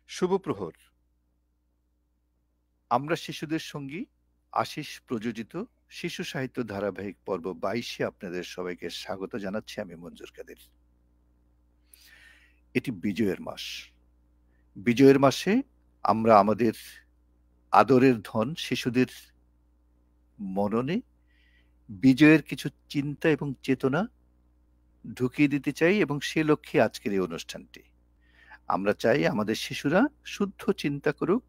শুভ প্রহর। আমরা শিশুদের সঙ্গী আশিস প্রযোজিত শিশু সাহিত্য ধারাবাহিক পর্ব 22-এ আপনাদের সবাইকে স্বাগত জানাচ্ছি আমি মঞ্জুর কাদের। এটি বিজয়ের মাস। বিজয়ের মাসে আমরা আমাদের আদরের ধন শিশুদের মননে বিজয়ের কিছু চিন্তা এবং চেতনা ঢুকিয়ে দিতে চাই এবং সে লক্ষ্যে আজকের এই অনুষ্ঠানটি। আমরা চাই আমাদের শিশুরা শুদ্ধ চিন্তা করুক,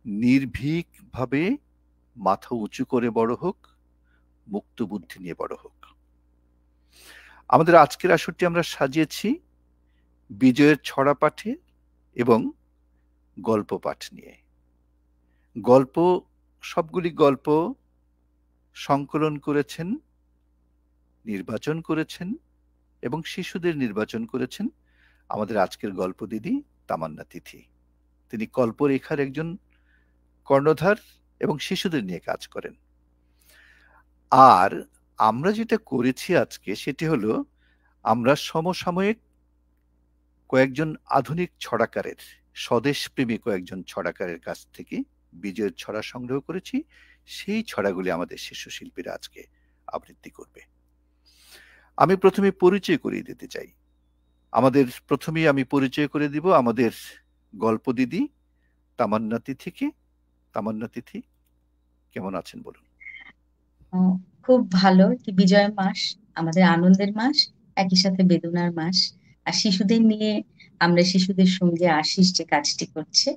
নির্ভীকভাবে মাথা উঁচু করে বড় হোক, মুক্ত বুদ্ধি নিয়ে বড় হোক। আমাদের আজকের আসরটি আমরা সাজিয়েছি বিজয়ের ছড়া পাঠে এবং গল্প পাঠ নিয়ে। সবগুলি গল্প সংকলন করেছেন, নির্বাচন করেছেন এবং শিশুদের নির্বাচন করেছেন আমাদের আজকের গল্প দিদি তামান্না তিথি। তিনি কল্পরেখার একজন কর্ণধার এবং শিশুদের নিয়ে কাজ করেন। আর আমরা যেটা করেছি আজকে সেটি হলো আমরা সমসাময়িক কয়েকজন আধুনিক ছড়াকারের, স্বদেশপ্রেমী কয়েকজন ছড়াকারের কাছ থেকে বিজয়ের ছড়া সংগ্রহ করেছি। সেই ছড়াগুলি আমাদের শিশু শিল্পীরা আজকে আবৃত্তি করবে। আমি প্রথমে পরিচয় করিয়ে দিতে চাই। আমি পরিচয় করে দিব আমাদের গল্প দিদি তামান্না তিথিকে। তামান্না তিথি, কেমন আছেন বলুন? খুব ভালো। কি বিজয় মাস, আমাদের আনন্দের মাস, একই সাথে বেদনার মাস। আর শিশুদের নিয়ে আমরা শিশুদের সঙ্গে আশিস যে কাজটি করছে,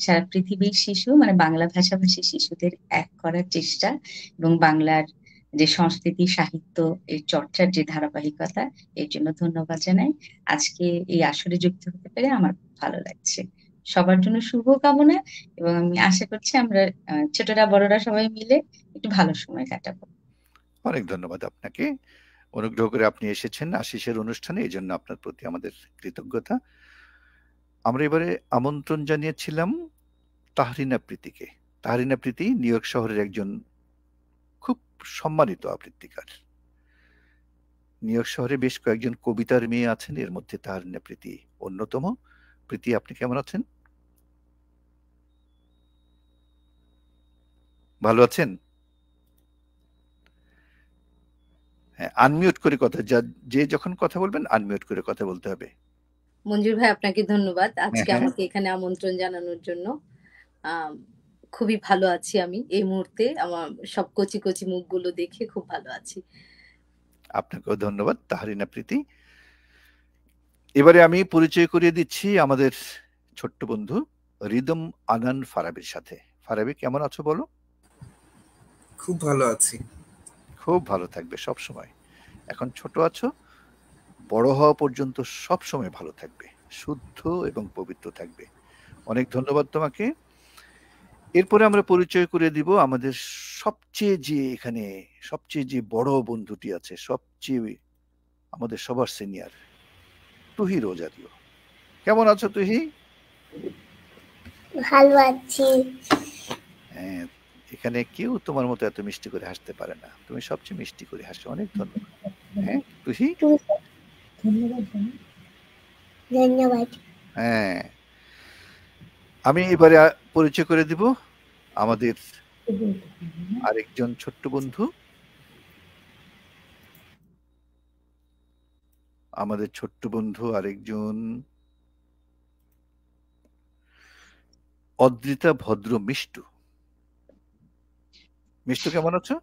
সারা পৃথিবীর শিশু মানে বাংলা ভাষাভাষী শিশুদের এক করার চেষ্টা এবং বাংলার যে সংস্কৃতি সাহিত্য এর চর্চার যে ধারাবাহিকতা, এর জন্য ধন্যবাদ জানাই। আজকে এই আসরে যুক্ত হতে পেরে আমার খুব ভালো লাগছে। সবার জন্য শুভ কামনা এবং আমি আশা করছি আমরা ছোটরা বড়রা সবাই মিলে একটু ভালো সময় কাটাবো। অনেক ধন্যবাদ আপনাকে। অনুগ্রহ করে আপনি এসেছেন আশিসের অনুষ্ঠানে, এই জন্য আপনার প্রতি আমাদের কৃতজ্ঞতা। আমরা এবারে আমন্ত্রণ জানিয়েছিলাম তাহরিনা প্রীতিকে। তাহরিনা প্রীতি নিউ ইয়র্ক শহরের একজন খুব সম্মানিত আবৃত্তিকার। নিউ ইয়র্ক শহরে বেশ কয়েকজন কবিতার মেয়ে আছেন, এর মধ্যে তাহরিনা প্রীতি অন্যতম। প্রীতি, আপনি কেমন আছেন? ভালো আছেন? হ্যাঁ, আনমিউট করে কথা, যে যখন কথা বলবেন আনমিউট করে কথা বলতে হবে। মঞ্জুর ভাই, আপনাকে ধন্যবাদ হ্যাঁ, আজকে হ্যাঁ। আমাকে এখানে আমন্ত্রণ জানানোর জন্য। খুবই ভালো আছি আমি এই মুহূর্তে। আমার সব কচি কচি মুখগুলো দেখে খুব ভালো আছি। আপনাকেও ধন্যবাদ তাহরিনা প্রীতি। এবারে আমি পরিচয় করিয়ে দিচ্ছি আমাদের ছোট্ট বন্ধু রিদম আনান ফারাবির সাথে। ফারাবি, কেমন আছো বলো? খুব ভালো আছি। খুব ভালো থাকবে সব সময়। এখন ছোট আছো, বড় হওয়া পর্যন্ত সব সময় ভালো থাকবে, শুদ্ধ এবং পবিত্র থাকবে। অনেক ধন্যবাদ তোমাকে। এরপরে আমরা পরিচয় করে দিব আমাদের সবচেয়ে যে বড় বন্ধুটি আছে, আমাদের সবার সিনিয়র, তুহি রোজারিও। কেমন আছো তুহি? ভালো আছি। হ্যাঁ, এখানে কেউ তোমার মতো এত মিষ্টি করে হাসতে পারে না, তুমি সবচেয়ে মিষ্টি করে হাসো। অনেক ধন্যবাদ। হ্যাঁ তুহি, ধন্যবাদ। হ্যাঁ, আমি এবারে পরিচয় করে দিব আমাদের আরেকজন ছোট্ট বন্ধু, অদ্রিতা ভদ্র মিষ্টু। মিষ্টু, কেমন আছো?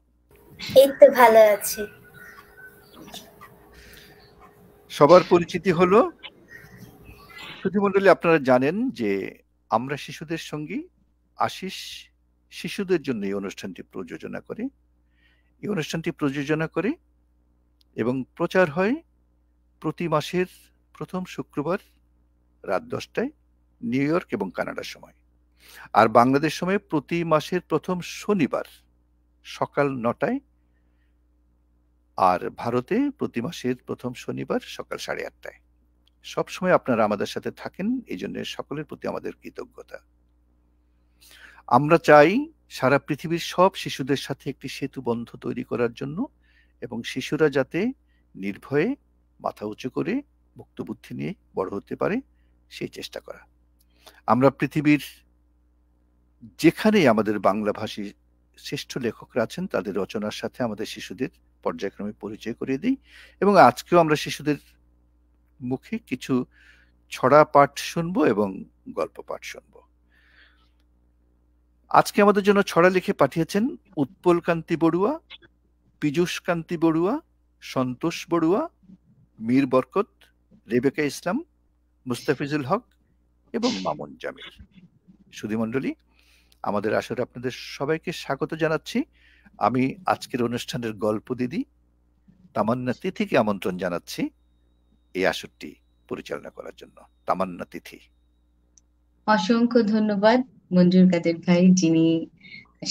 এই তো ভালো আছি। সবার পরিচিতি হলো। সুধীমণ্ডলী, আপনারা জানেন যে আমরা শিশুদের সঙ্গী আশিস শিশুদের জন্য এই অনুষ্ঠানটি প্রযোজনা করে এবং প্রচার হয় প্রতি মাসের প্রথম শুক্রবার রাত 10টায় নিউ ইয়র্ক এবং কানাডার সময়, আর বাংলাদেশ সময় প্রতি মাসের প্রথম শনিবার সকাল 9টায়, আর ভারতে প্রতি মাসের প্রথম শনিবার সকাল 8:30টায়। সবসময় আপনারা আমাদের সাথে থাকেন, এই জন্য সকলের প্রতি আমাদের কৃতজ্ঞতা। আমরা চাই সারা পৃথিবীর সব শিশুদের সাথে একটি সেতু বন্ধ তৈরি করার জন্য, এবং শিশুরা যাতে নির্ভয়ে মাথা উঁচু করে মুক্ত বুদ্ধি নিয়ে বড় হতে পারে সেই চেষ্টা করা। আমরা পৃথিবীর যেখানেই আমাদের বাংলাভাষী শ্রেষ্ঠ লেখকরা আছেন তাদের রচনার সাথে আমাদের শিশুদের পর্যায়ক্রমে পরিচয় করিয়ে দিই, এবং আজকেও আমরা শিশুদের মুখে কিছু ছড়া পাঠ শুনবো এবং গল্প পাঠ শুনবো। আজকে আমাদের জন্য ছড়া লিখে পাঠিয়েছেন উৎপল কান্তি বড়ুয়া, পীযূষ কান্তি বড়ুয়া, সন্তোষ বড়ুয়া, মীর বরকত, রেবেকা ইসলাম, মুস্তাফিজুল হক এবং মামুন জামিল। সুধীমণ্ডলী, আমাদের আসরে আপনাদের সবাইকে স্বাগত জানাচ্ছি। আমি আজকের অনুষ্ঠানের গল্প দিদি তামান্না তিথিকে আমন্ত্রণ জানাচ্ছি এই আসরটি পরিচালনা করার জন্য। তামান্না তিথি। অসংখ্য ধন্যবাদ মঞ্জুর কাদের ভাই, যিনি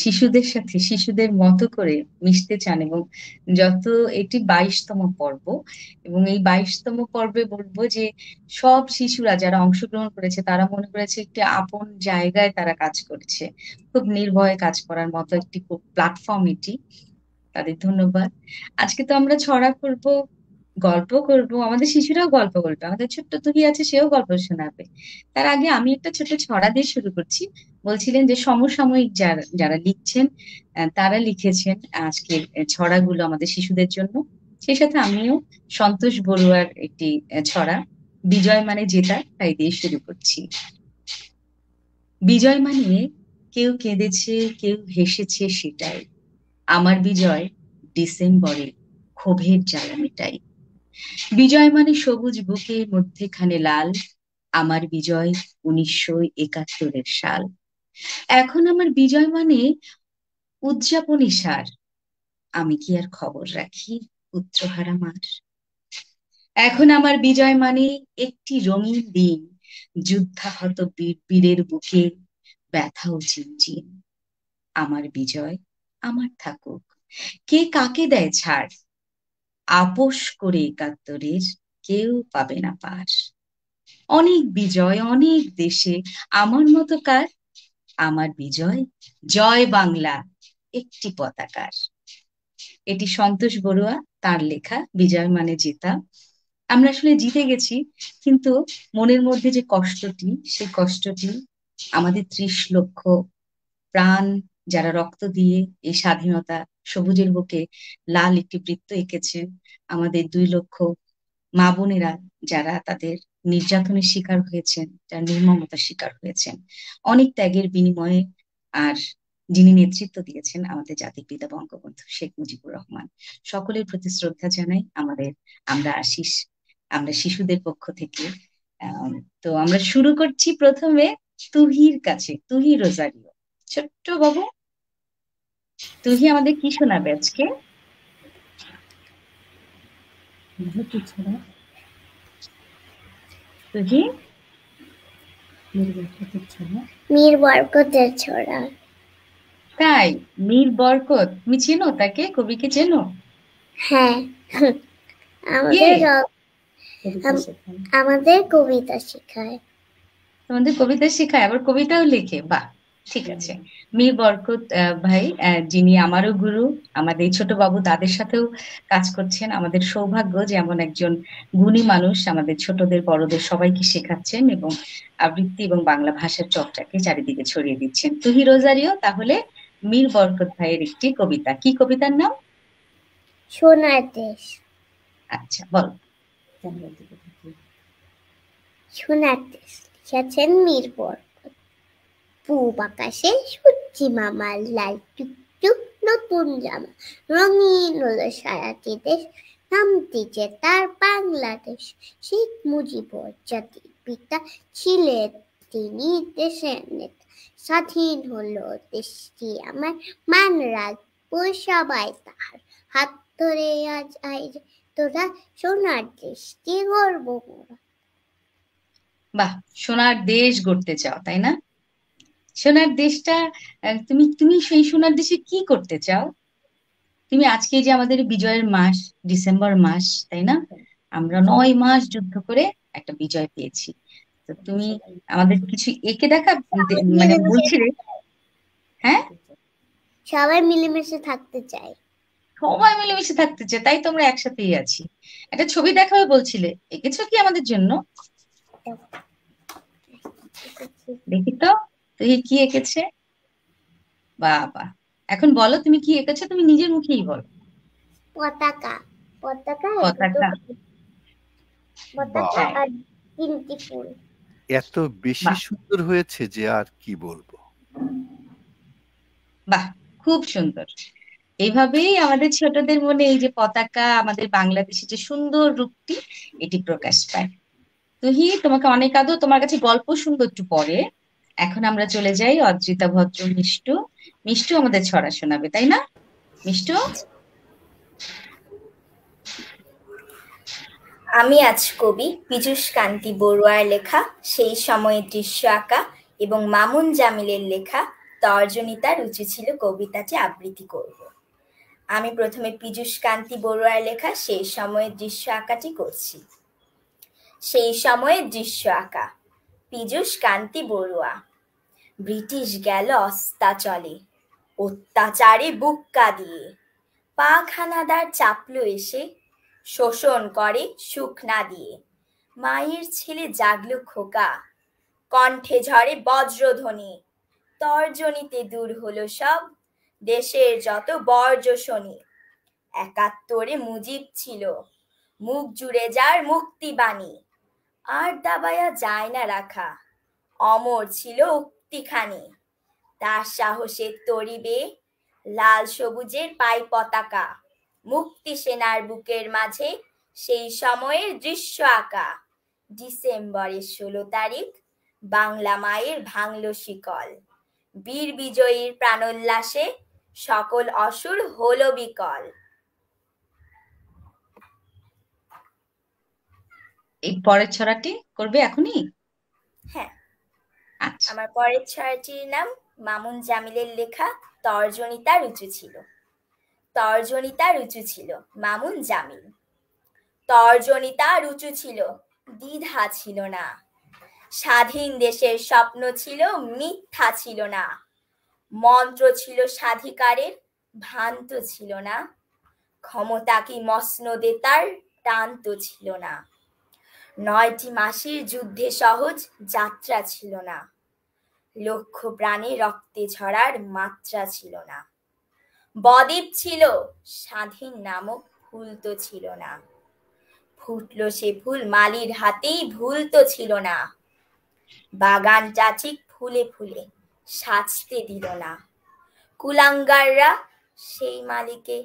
শিশুদের সাথে শিশুদের মতো করে মিশতে চান, এবং এটি 22তম পর্ব, এবং এই 22তম পর্বে বলবো যে সব শিশুরা যারা অংশগ্রহণ করেছে তারা মনে করেছে একটি আপন জায়গায় তারা কাজ করছে, খুব নির্ভয়ে কাজ করার মতো একটি প্ল্যাটফর্ম এটি। তাদের ধন্যবাদ। আজকে তো আমরা ছড়া করবো, গল্প করব, আমাদের শিশুরাও গল্প বলবে, আমাদের ছোট্ট তুহি আছে, সেও গল্প শোনাবে। তার আগে আমি একটা ছোট ছড়া দিয়ে শুরু করছি। বলছিলেন যে সমসাময়িক যারা লিখছেন তারা লিখেছেন আজকের ছড়াগুলো আমাদের শিশুদের জন্য। সেই সাথে আমিও সন্তোষ বড়ুয়ার একটি ছড়া বিজয় মানে জেতা, তাই দিয়ে শুরু করছি। বিজয় মানে কেউ কেঁদেছে, কেউ হেসেছে, সেটাই আমার বিজয়। ডিসেম্বরে ক্ষোভের জ্বালা মেটাই। বিজয় মানে সবুজ বুকে মধ্যেখানে লাল, আমার বিজয় 1971 সাল। এখন আমার বিজয় মানে উদযাপনী সার, আমি কি আর খবর রাখি পুত্রহারা মার। এখন আমার বিজয় মানে একটি রঙিন দিন, যুদ্ধাহত বীরের বুকে ব্যথা ও চিনচিন। আমার বিজয় আমার থাকুক, কে কাকে দেয় ছাড়, আপোষ করে 71 কেউ পাবে না পার। অনেক বিজয় অনেক দেশে, আমার মতো কার, আমার বিজয় জয় বাংলা একটি পতাকার। এটি সন্তোষ বড়ুয়া, তার লেখা বিজয় মানে জেতা। আমরা আসলে জিতে গেছি, কিন্তু মনের মধ্যে যে কষ্টটি, সেই কষ্টটি আমাদের 30 লক্ষ প্রাণ যারা রক্ত দিয়ে এই স্বাধীনতা সবুজের বুকে লাল একটি বৃত্ত এঁকেছেন, আমাদের 2 লক্ষ মা বোনেরা যারা তাদের নির্যাতনের শিকার হয়েছেন, যারা নির্মমতার শিকার হয়েছেন, অনেক ত্যাগের বিনিময়ে, আর যিনি নেতৃত্ব দিয়েছেন আমাদের জাতির পিতা বঙ্গবন্ধু শেখ মুজিবুর রহমান, সকলের প্রতি শ্রদ্ধা জানাই। আমরা শিশুদের পক্ষ থেকে। তো আমরা শুরু করছি প্রথমে তুহির কাছে। তুহি রোজারিও, ছোট্ট বাবু, তুহি আমাদের কি শোনাবে আজকে? তুহি মীর বরকতের ছড়া। তাই? মীর বরকত, তুমি চেনো তাকে? কবিকে চেনো? হ্যাঁ, আমাদের কবিতা শেখায়। তোমাদের কবিতা শেখায়, আবার কবিতাও লেখে? বাহ, ঠিক আছে। মীর বরকত ভাই, যিনি আমারও গুরু, আমাদের ছোট বাবু তাদের সাথেও কাজ করছেন। আমাদের সৌভাগ্য যে এমন একজন গুণী মানুষ আমাদের ছোটদের বড়দের সবাইকে শেখাচ্ছেন এবং আবৃত্তি এবং বাংলা ভাষার চর্চাকে চারিদিকে ছড়িয়ে দিচ্ছেন। তুহি রোজারিও, তাহলে মীর বরকত ভাইয়ের একটি কবিতা। কি কবিতার নাম? সোনার দেশ। আচ্ছা, বল। সোনার দেশ লিখেছেন মীর বরকত। পূব আকাশে সূর্যি মামার লাল টুকটুক নতুন জামা, রঙিন হলো সারাটি দেশ, নামটি যে তার বাংলাদেশ। শেখ মুজিবুর জাতির পিতা ছিলেন তিনি দেশের নেতা, স্বাধীন হলো দেশটি আমার, মান রাখবো সবাই তাহার, হাত ধরে আজ আইজ তোরা সোনার দেশটি গর্ব মোরা। বাহ, সোনার দেশ গড়তে চাও, তাই না? সোনার দেশটা তুমি সেই সোনার দেশে কি করতে চাও? তুমি আজকে যে আমাদের বিজয়ের মাস, ডিসেম্বর মাস, তাই না? আমরা 9 মাস যুদ্ধ করে একটা বিজয় পেয়েছি। তো তুমি আমাদের কিছু এঁকে দেখা, মানে বলছিলে, হ্যাঁ, সবাই মিলেমিশে থাকতে চাই। সবাই মিলেমিশে থাকতে চাই, তাই তোমরা একসাথেই আছি। একটা ছবি দেখাবে বলছিলে, এঁকেছো কি আমাদের জন্য? এঁকেছি। দেখি তো তুই কি এঁকেছে। বাবা, এখন বলো তুমি কি এঁকেছো, তুমি নিজের মুখেই বলো। পতাকা, পতাকা আর দুটো পতাকা। পতাকা তাই? আর 3টি ফুল। এত বেশি বাহ সুন্দর হয়েছে যে আর কি বলবো। বাহ, খুব সুন্দর। এইভাবেই আমাদের ছোটদের মনে এই যে পতাকা, আমাদের বাংলাদেশের যে সুন্দর রূপটি, এটি প্রকাশ পায়। তুহি, তোমাকে অনেক আদর, তোমার কাছে গল্প শুনবো একটু পরে। এখন আমরা চলে যাই অদ্রিতা, ভদ্র, মিষ্টু। মিষ্টু আমাদের ছড়া শোনাবে, তাই না মিষ্টু? আমি আজ কবি পীযূষ কান্তি বড়ুয়ার লেখা সেই সময়ের দৃশ্য আঁকা এবং মামুন জামিলের লেখা তর্জনীতা রুচি ছিল কবিতাটি আবৃত্তি করব। আমি প্রথমে পীযূষ কান্তি বড়ুয়ার লেখা সেই সময়ের দৃশ্য আঁকাটি করছি। সেই সময়ের দৃশ্য আঁকা। পীযূষ কান্তি বড়ুয়া। ব্রিটিশ গেল অস্তাচলে, অত্যাচারে বুক কাঁদিয়ে, পাখানাদার চাপলো এসে, শোষণ করে সুখ না দিয়ে। মায়ের ছেলে জাগলো খোকা, কণ্ঠে ঝরে বজ্রধ্বনি, তর্জনীতে দূর হলো সব দেশের যত বর্জ্য শনি। ৭১ মুজিব ছিল, মুখ জুড়ে যার মুক্তিবাণী, আর দাবায়া যায় না রাখা, অমর ছিল উক্তিখানি। তার সাহসের তরিবে লাল সবুজের পাই পতাকা, মুক্তি সেনার বুকের মাঝে সেই সময়ের দৃশ্য আঁকা। ডিসেম্বরের ১৬ তারিখ বাংলা মায়ের ভাঙল শিকল, বীর বিজয়ীর প্রাণোল্লাসে সকল অসুর হলো বিকল। এই পরের ছড়াটি করবে এখনই? হ্যাঁ, আচ্ছা। আমার পরের ছড়াটির নাম মামুন জামিলের লেখা তর্জনীতা রুচু ছিল। তর্জনীতা রুচু ছিল, মামুন জামিল। তর্জনীতা রুচু ছিল, দ্বিধা ছিল না, স্বাধীন দেশের স্বপ্ন ছিল, মিথ্যা ছিল না, মন্ত্র ছিল স্বাধিকারের, ভ্রান্ত ছিল না, ক্ষমতা কি মসনদে তার, টান্ত ছিল না, ৯টি মাসের যুদ্ধে সহজ যাত্রা ছিল না, লক্ষ প্রাণে রক্তে ঝরার মাত্রা ছিল না, বদ্বীপ ছিল, স্বাধীন নামক ফুল তো ছিল না, ফুটলো সে ফুল মালির হাতেই, ভুল তো ছিল না, বাগানটা ঠিক ফুলে ফুলে সাজতে দিল না, কুলাঙ্গাররা সেই মালিকে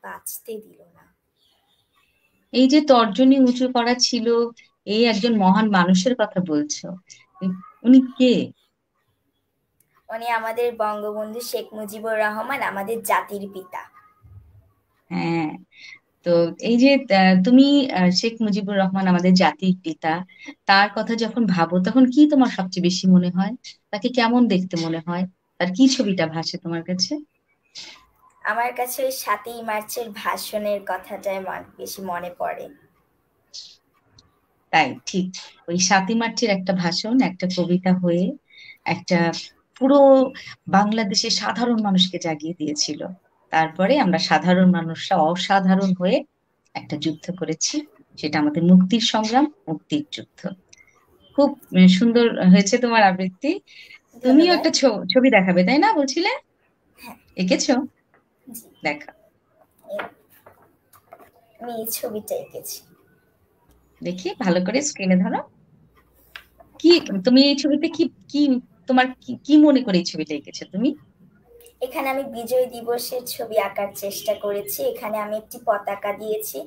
বাঁচতে দিল না। এই যে তর্জনী উঁচু করা ছিল, এই একজন মহান মানুষের কথা বলছো, উনি কে? উনি আমাদের বঙ্গবন্ধু শেখ মুজিবুর রহমান, আমাদের জাতির পিতা। হ্যাঁ, তো এই যে তুমি শেখ মুজিবুর রহমান আমাদের জাতির পিতা, তার কথা যখন ভাবো তখন কি তোমার সবচেয়ে বেশি মনে হয়? তাকে কেমন দেখতে মনে হয়? তার কি ছবিটা ভাসে তোমার কাছে? আমার কাছে ওই ৭ই মার্চের ভাষণের কথাটাই বেশি মনে পড়ে। তাই, ঠিক ওই ৭ই মার্চের একটা ভাষণ, একটা কবিতা হয়ে একটা পুরো বাংলাদেশের সাধারণ মানুষকে জাগিয়ে দিয়েছিল। তারপরে আমরা সাধারণ মানুষরা অসাধারণ হয়ে একটা যুদ্ধ করেছি, সেটা আমাদের মুক্তির সংগ্রাম, মুক্তির যুদ্ধ। খুব সুন্দর হয়েছে তোমার আবৃত্তি। তুমিও ধন্যবাদ। একটা ছবি দেখাবে, তাই না বলছিলে? হ্যাঁ, এঁকেছো? জি, দেখা, আমি এই ছবিটা এঁকেছি। দেখি ভালো করে স্ক্রিনে ধরো। কি তুমি এই ছবিতে কি কি তোমার কি মনে করে এই ছবিটা এঁকেছো তুমি? এখানে আমি বিজয় দিবসের ছবি আঁকার চেষ্টা করেছি। এখানে আমি একটি পতাকা দিয়েছি,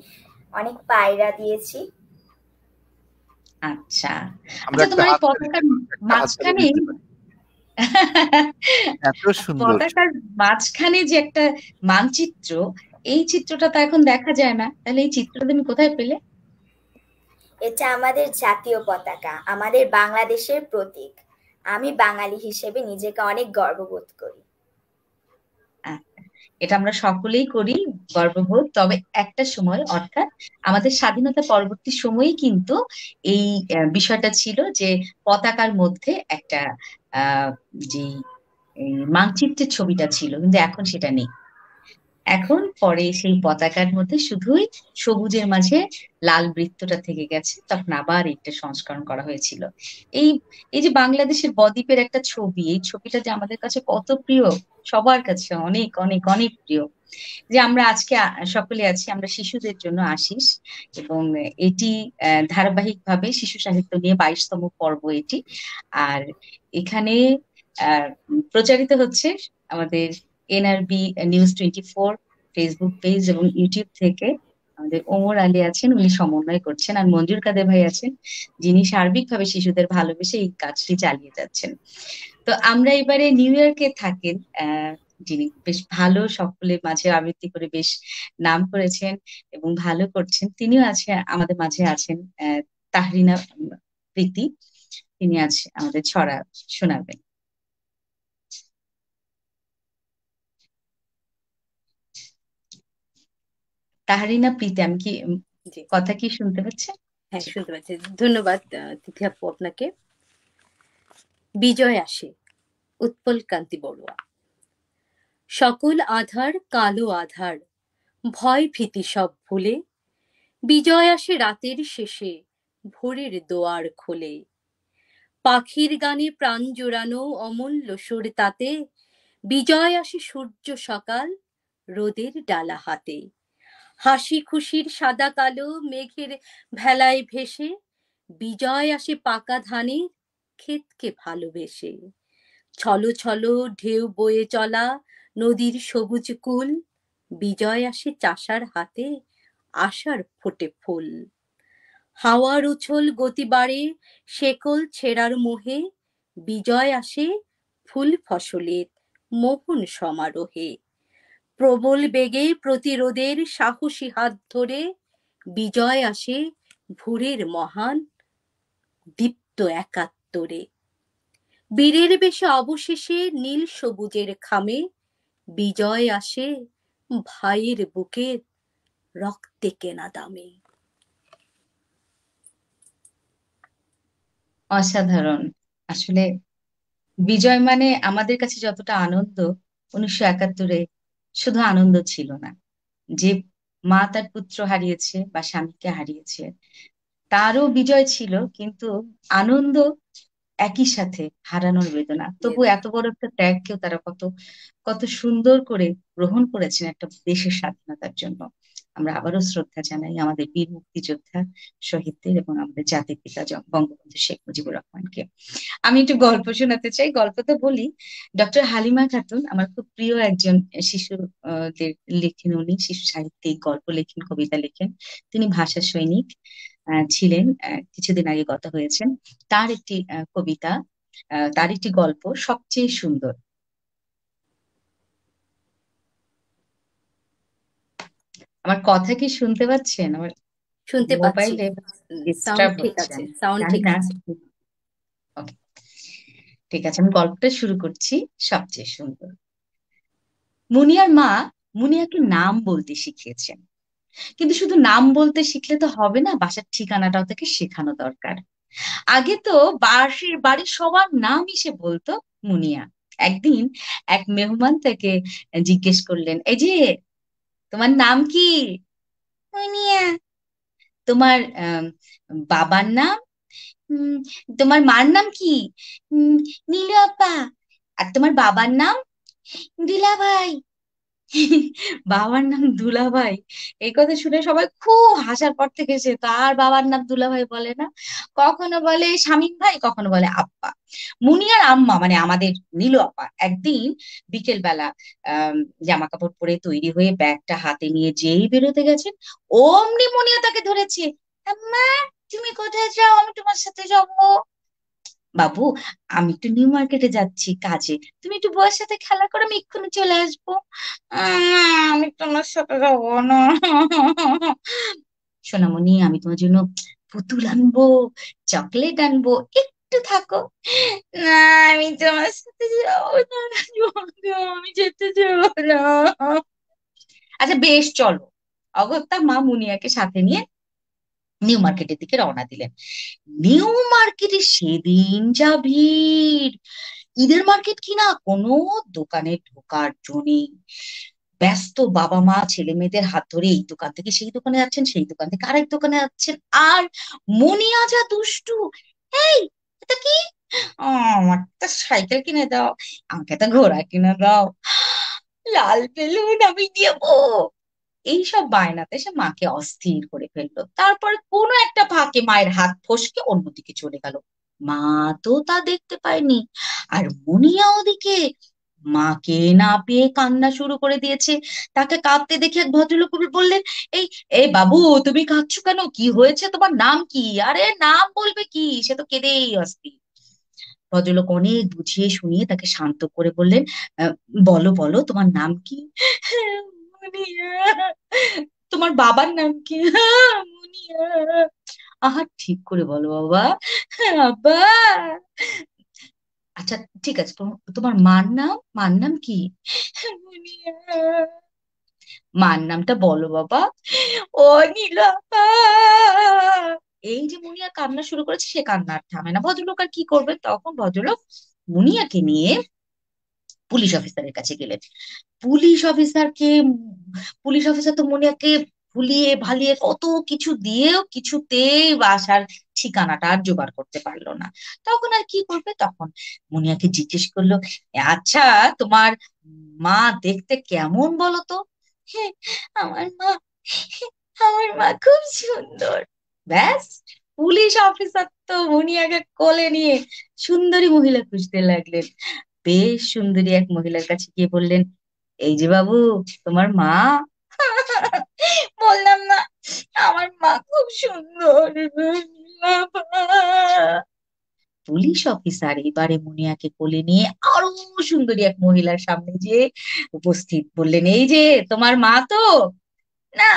অনেক পায়রা দিয়েছি। আচ্ছা, আমরা আচ্ছা, একটা তোমার এই হাততালি পতাকার একটা হাততালি মাঝখানে দিতে পারি। এত সুন্দর ছবি। পতাকার মাঝখানে যে একটা মানচিত্র, এই চিত্রটা তো এখন দেখা যায় না, তাহলে এই চিত্রটা তুমি কোথায় পেলে? এটা আমাদের জাতীয় পতাকা, আমাদের বাংলাদেশের প্রতীক। আমি বাঙালি হিসেবে নিজেকে অনেক গর্ববোধ করি। আচ্ছা, এটা আমরা সকলেই করি গর্ববোধ, তবে একটা সময় অর্থাৎ আমাদের স্বাধীনতা পরবর্তী সময়ে কিন্তু এই বিষয়টা ছিল যে পতাকার মধ্যে একটা যে মানচিত্রের ছবিটা ছিল, কিন্তু এখন সেটা নেই। এখন পরে সেই পতাকার মধ্যে শুধুই সবুজের মাঝে লাল বৃত্তটা থেকে গেছে, তখন আবার একটা সংস্করণ করা হয়েছিল। এই এই যে বাংলাদেশের বদ্বীপের একটা ছবি, এই ছবিটা যে আমাদের কাছে কত প্রিয়, সবার কাছে অনেক অনেক অনেক প্রিয়। যে আমরা আজকে সকলে আছি, আমরা শিশুদের জন্য আশিস, এবং এটি ধারাবাহিকভাবে শিশু সাহিত্য নিয়ে 22তম পর্ব এটি। আর এখানে প্রচারিত হচ্ছে আমাদের NRB নিউজ 24 ফেসবুক পেজ এবং ইউটিউব থেকে। আমাদের ওমর আলী আছেন, উনি সমন্বয় করছেন, আর মঞ্জুর কাদের ভাই আছেন, যিনি সার্বিকভাবে শিশুদের ভালোবেসে এই কাজটি চালিয়ে যাচ্ছেন। তো আমরা এবারে নিউ ইয়র্কে থাকেন যিনি বেশ ভালো সকলের মাঝে আবৃত্তি করে বেশ নাম করেছেন এবং ভালো করছেন, তিনিও আছে আমাদের মাঝে আছেন, তাহরিনা প্রীতি, তিনি আছে আমাদের ছড়া শোনাবেন। তাহরিনা প্রীতি, আমি কি কথা কি শুনতে পাচ্ছেন? হ্যাঁ, শুনতে পাচ্ছি। ধন্যবাদ তিথি আপু আপনাকে। বিজয় আসে, উৎপল কান্তি বড়ুয়া। সকল আধার কালো আধার, ভয় ভীতি সব ভুলে বিজয় আসে রাতের শেষে, ভোরের দোয়ার খোলে। পাখির গানে প্রাণ জোড়ানো অমূল্য সুর তাতে, বিজয় আসে সূর্য সকাল রোদের ডালা হাতে। হাসি খুশির সাদা কালো মেঘের ভেলায় ভেসে, বিজয় আসে পাকা ধানের ক্ষেতকে ভালোবেসে। ছলো ছলো ঢেউ বয়ে চলা নদীর সবুজ কুল, বিজয় আসে চাষার হাতে আশার ফোটে ফুল। হাওয়ার উছল গতি বাড়ে শেকল ছেঁড়ার মোহে, বিজয় আসে ফুল ফসলের মোহন সমারোহে। প্রবল বেগে প্রতিরোধের সাহসী হাত ধরে, বিজয় আসে ভোরের মহান দীপ্ত একাত্তরে। বীরের বেশে অবশেষে নীল সবুজের খামে, বিজয় আসে ভাইয়ের বুকের রক্তে কেনা দামে। অসাধারণ। আসলে বিজয় মানে আমাদের কাছে যতটা আনন্দ, 1971 শুধু আনন্দ ছিল না, যে মা তার পুত্র হারিয়েছে বা স্বামীকে হারিয়েছে তারও বিজয় ছিল, কিন্তু আনন্দ একই সাথে হারানোর বেদনা। তবু এত বড় একটা ত্যাগকেও তারা কত কত সুন্দর করে গ্রহণ করেছেন একটা দেশের স্বাধীনতার জন্য। আমরা আবারও শ্রদ্ধা জানাই আমাদের বীর মুক্তিযোদ্ধা শহীদদের এবং আমাদের জাতির পিতা বঙ্গবন্ধু শেখ মুজিবুর রহমানকে। আমি একটু গল্প শোনাতে চাই, গল্পটা বলি। ডক্টর হালিমা খাতুন আমার খুব প্রিয় একজন শিশুদের লেখেন, উনি শিশু সাহিত্যিক, গল্প লেখেন, কবিতা লেখেন। তিনি ভাষা সৈনিক ছিলেন, কিছুদিন আগে গত হয়েছেন। তার একটি কবিতা, তার একটি গল্প সবচেয়ে সুন্দর। আমার কথা কি শুনতে পাচ্ছেন? আমার শুনতে পাচ্ছি, মোবাইলে সাউন্ড ঠিক আছে, সাউন্ড ঠিক আছে। ওকে, ঠিক আছে, আমি গল্পটা শুরু করছি। সবচেয়ে সুন্দর। মুনিয়ার মা মুনিয়াকে নাম বলতে শিখিয়েছেন, কিন্তু শুধু নাম বলতে শিখলে তো হবে না, বাসার ঠিকানাটাও তাকে শেখানো দরকার। আগে তো বাড়ির সবার নামই সে বলতো মুনিয়া। একদিন এক মেহমান তাকে জিজ্ঞেস করলেন, এই যে তোমার নাম কি? মুনিয়া। তোমার বাবার নাম? তোমার মার নাম কি? নীলু আপা। আর তোমার বাবার নাম? দুলাভাই। বাবার নাম দুলাভাই, এই কথা শুনে সবাই খুব হাসার পর থেকে সে তার বাবার নাম দুলাভাই বলে না, কখনো বলে শামীম ভাই, কখনো বলে আব্বা। মুনিয়ার আম্মা মানে আমাদের নীলু আপা একদিন বিকেল বেলা জামা কাপড় পরে তৈরি হয়ে ব্যাগটা হাতে নিয়ে যেই বেরোতে গেছেন, অমনি মুনিয়া তাকে ধরেছে। আম্মা, তুমি কোথায় যাও? আমি তোমার সাথে যাবো। বাবু, আমি একটু নিউ মার্কেটে যাচ্ছি কাজে, তুমি একটু বউয়ের সাথে খেলা করো, আমি এক্ষুনি চলে আসবো। আমি তোমার সাথে যাবো না। সোনামণি, আমি তোমার জন্য পুতুল আনবো, চকলেট আনবো, একটু থাকো। না, আমি তোমার সাথে যাবো না, আমি যেতে যাবো না। আচ্ছা বেশ, চলো। অগত্যা মা মুনিয়াকে সাথে নিয়ে নিউ মার্কেটের দিকে রওনা দিলেন। নিউ মার্কেটে সেদিন যা ভিড়! ঈদের মার্কেট কিনা, কোনো দোকানে ঢোকার জো নেই। ব্যস্ত বাবা মা ছেলে মেয়েদের হাত ধরে এই দোকান থেকে সেই দোকানে যাচ্ছেন, সেই দোকান থেকে আরেক দোকানে যাচ্ছেন। আর মুনিয়া যা দুষ্টু, এই এটা কি, আমার একটা সাইকেল কিনে দাও, আমাকে একটা ঘোড়া কিনে দাও, লাল বেলুন আমি দেবো, এইসব বায়নাতে সে মাকে অস্থির করে ফেললো। তারপর কোনো একটা ফাঁকে মায়ের হাত ফসকে অন্যদিকে চলে গেল। মা তো তা দেখতে পায়নি। আর মুনিয়া ওদিকে মাকে না পেয়ে কান্না শুরু করে দিয়েছে। তাকে কাঁদতে দেখে এক ভদ্রলোক বললেন, এই এই বাবু, তুমি কাঁদছো কেন? কি হয়েছে? তোমার নাম কি? আরে নাম বলবে কি, সে তো কেঁদেই অস্থির। ভদ্রলোক অনেক বুঝিয়ে শুনিয়ে তাকে শান্ত করে বললেন, "আহ, বলো বলো, তোমার নাম কি?" মুনিয়া। তোমার বাবার নাম কি? মুনিয়া। আহা, ঠিক করে বলো বাবা। আব্বা। আচ্ছা, ঠিক আছে, তোমার মার নাম কি? মুনিয়া। মার নামটা বলো বাবা। ও নীলাপা। এই যে মুনিয়া কান্না শুরু করেছে, সে কান্না আর থামে না। ভদ্রলোক আর কি করবে, তখন ভদ্রলোক মুনিয়াকে নিয়ে পুলিশ অফিসারের কাছে গেলেন। পুলিশ অফিসারকে পুলিশ অফিসার তো মুনিয়াকে ভুলিয়ে ভালিয়ে কত কিছু দিয়েও কিছুতেই বাসার ঠিকানাটা আর জোগাড় করতে পারলো না। তখন আর কি করবে, তখন মুনিয়াকে জিজ্ঞেস করলো, আচ্ছা, তোমার মা দেখতে কেমন বলো তো? "হ্যাঁ, আমার মা আমার মা খুব সুন্দর।" ব্যাস, পুলিশ অফিসার তো মুনিয়াকে কোলে নিয়ে সুন্দরী মহিলা খুঁজতে লাগলেন। বেশ সুন্দরী এক মহিলার কাছে গিয়ে বললেন, এই যে বাবু, তোমার মা। বললাম না, আমার মা খুব সুন্দর। পুলিশ অফিসার এবারে মুনিয়াকে কোলে নিয়ে আরো সুন্দরী এক মহিলার সামনে যে উপস্থিত, বললেন, এই যে তোমার মা তো? না,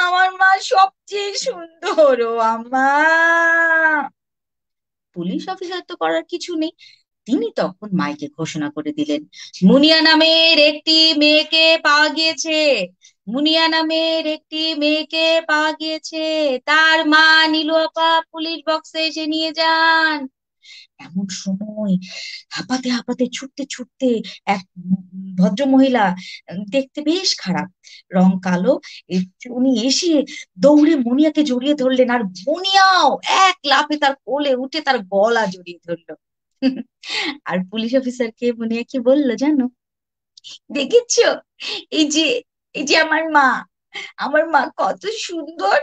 আমার মা সবচেয়ে সুন্দর ও আম্মা। পুলিশ অফিসার তো করার কিছু নেই, তিনি তখন মাইকে ঘোষণা করে দিলেন, মুনিয়া নামের একটি মেয়েকে পাওয়া গিয়েছে। মুনিয়া নামের একটি মেয়েকে পাওয়া গিয়েছে, তার মা নীলু আপা পুলিশ বক্সে এসে নিয়ে যান। এমন সময় হাঁপাতে হাঁপাতে ছুটতে ছুটতে এক ভদ্র মহিলা, দেখতে বেশ খারাপ, রং কালো, উনি এসে দৌড়ে মুনিয়াকে জড়িয়ে ধরলেন। আর মুনিয়াও এক লাফে তার কোলে উঠে তার গলা জড়িয়ে ধরলো। আর পুলিশ অফিসারকে মুনিয়া কি বললো জানো? দেখেছো, এই যে এই যে আমার মা কত সুন্দর,